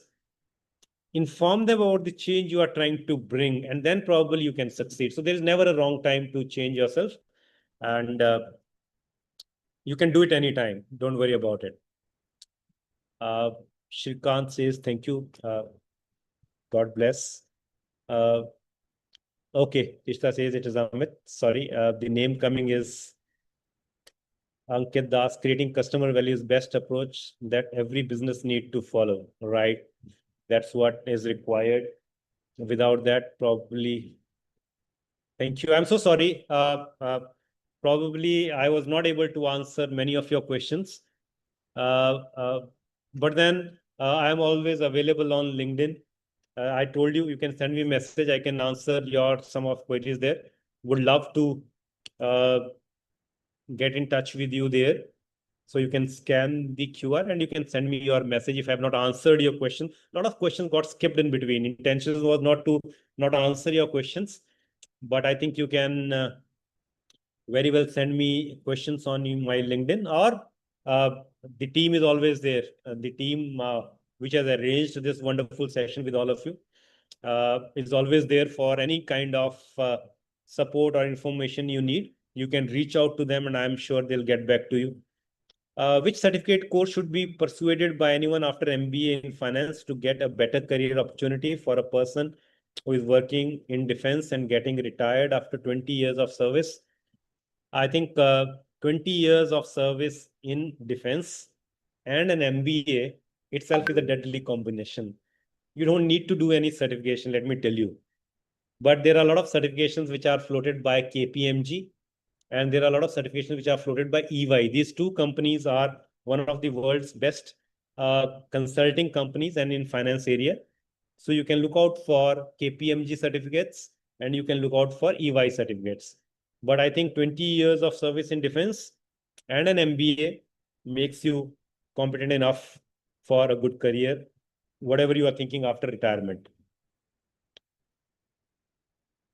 inform them about the change you are trying to bring, and then probably you can succeed. So there is never a wrong time to change yourself, and you can do it anytime. Don't worry about it. Shrikant says, thank you. God bless. Okay, Ishta says it is Amit. Sorry, the name coming is Ankit Das. Creating customer value is best approach that every business need to follow, right? That's what is required. Without that, probably. Thank you. I'm so sorry. Probably I was not able to answer many of your questions. But then I am always available on LinkedIn. I told you, you can send me a message. I can answer your some of queries there. Would love to get in touch with you there. So you can scan the QR and you can send me your message if I have not answered your question. A lot of questions got skipped in between. Intention was not to not answer your questions, but I think you can very well send me questions on my LinkedIn, or the team is always there. The team which has arranged this wonderful session with all of you is always there for any kind of support or information you need. You can reach out to them and I'm sure they'll get back to you. Which certificate course should be persuaded by anyone after MBA in finance to get a better career opportunity for a person who is working in defense and getting retired after 20 years of service? I think 20 years of service in defense and an MBA itself is a deadly combination. You don't need to do any certification, let me tell you. But there are a lot of certifications which are floated by KPMG, and there are a lot of certifications which are floated by EY. These two companies are one of the world's best consulting companies and in finance area. So you can look out for KPMG certificates and you can look out for EY certificates. But I think 20 years of service in defense and an MBA makes you competent enough for a good career, whatever you are thinking after retirement.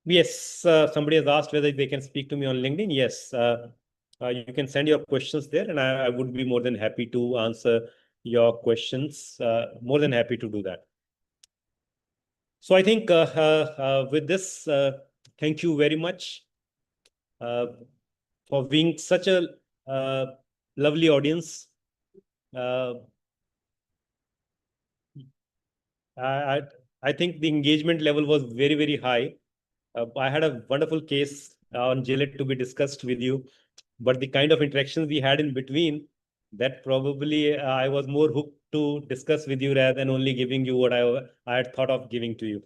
Yes, somebody has asked whether they can speak to me on LinkedIn. Yes, you can send your questions there, and I would be more than happy to answer your questions. More than happy to do that. So I think with this, thank you very much for being such a lovely audience. I think the engagement level was very, very high. I had a wonderful case on Gillette to be discussed with you, but the kind of interactions we had in between, that probably I was more hooked to discuss with you rather than only giving you what I had thought of giving to you.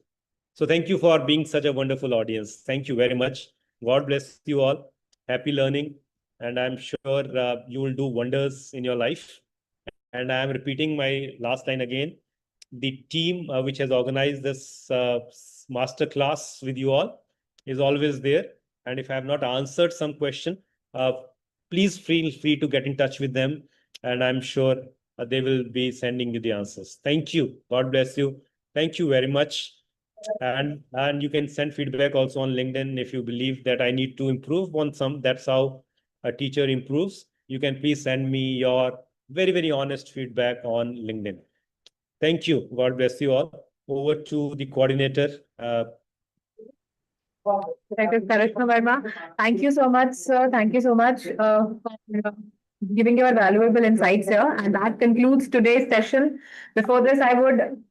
So thank you for being such a wonderful audience. Thank you very much. God bless you all. Happy learning. And I'm sure you will do wonders in your life. And I am repeating my last line again. The team which has organized this masterclass with you all is always there. And if I have not answered some question, please feel free to get in touch with them. And I'm sure they will be sending you the answers. Thank you. God bless you. Thank you very much. And you can send feedback also on LinkedIn if you believe that I need to improve on some. That's how a teacher improves. You can please send me your very, very honest feedback on LinkedIn. Thank you. God bless you all. Over to the coordinator. Dr. Karishma Verma, thank you so much, sir. Thank you so much for giving your valuable insights here. And that concludes today's session. Before this, I would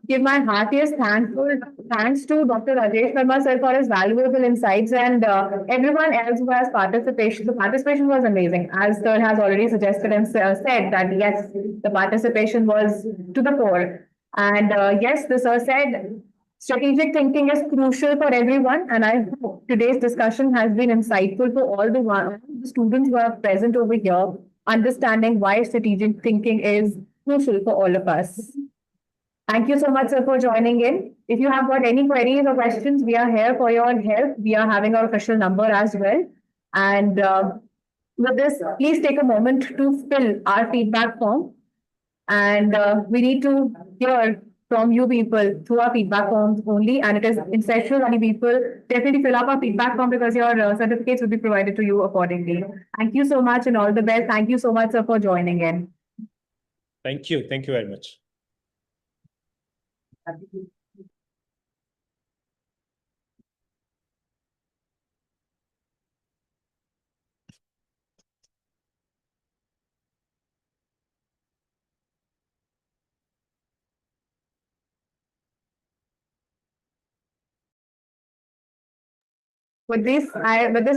give my heartiest thanks to Dr. Rajesh Verma, sir, for his valuable insights and everyone else who has participation. The participation was amazing, as sir has already suggested and said that yes, the participation was to the core. And yes, the sir said strategic thinking is crucial for everyone, and I hope today's discussion has been insightful for all the students who are present over here, understanding why strategic thinking is crucial for all of us. Thank you so much, sir, for joining in. If you have got any queries or questions, we are here for your help. We are having our official number as well. And with this, please take a moment to fill our feedback form. And we need to hear from you people through our feedback forms only. And it is essential that you people definitely fill up our feedback form because your certificates will be provided to you accordingly. Thank you so much and all the best. Thank you so much, sir, for joining in. Thank you. Thank you very much.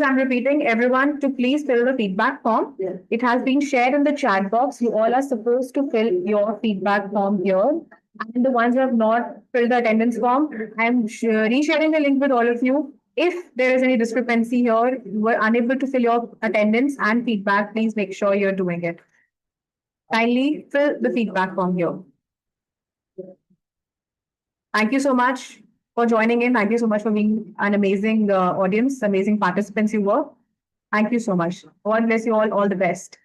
I'm repeating everyone to please fill the feedback form. Yeah. It has been shared in the chat box. You all are supposed to fill your feedback form here. And the ones who have not filled the attendance form, I'm resharing the link with all of you. If there is any discrepancy here, you were unable to fill your attendance and feedback, please make sure you're doing it. Kindly fill the feedback form here. Thank you so much for joining in. Thank you so much for being an amazing audience, amazing participants you were. Thank you so much. God bless you all the best.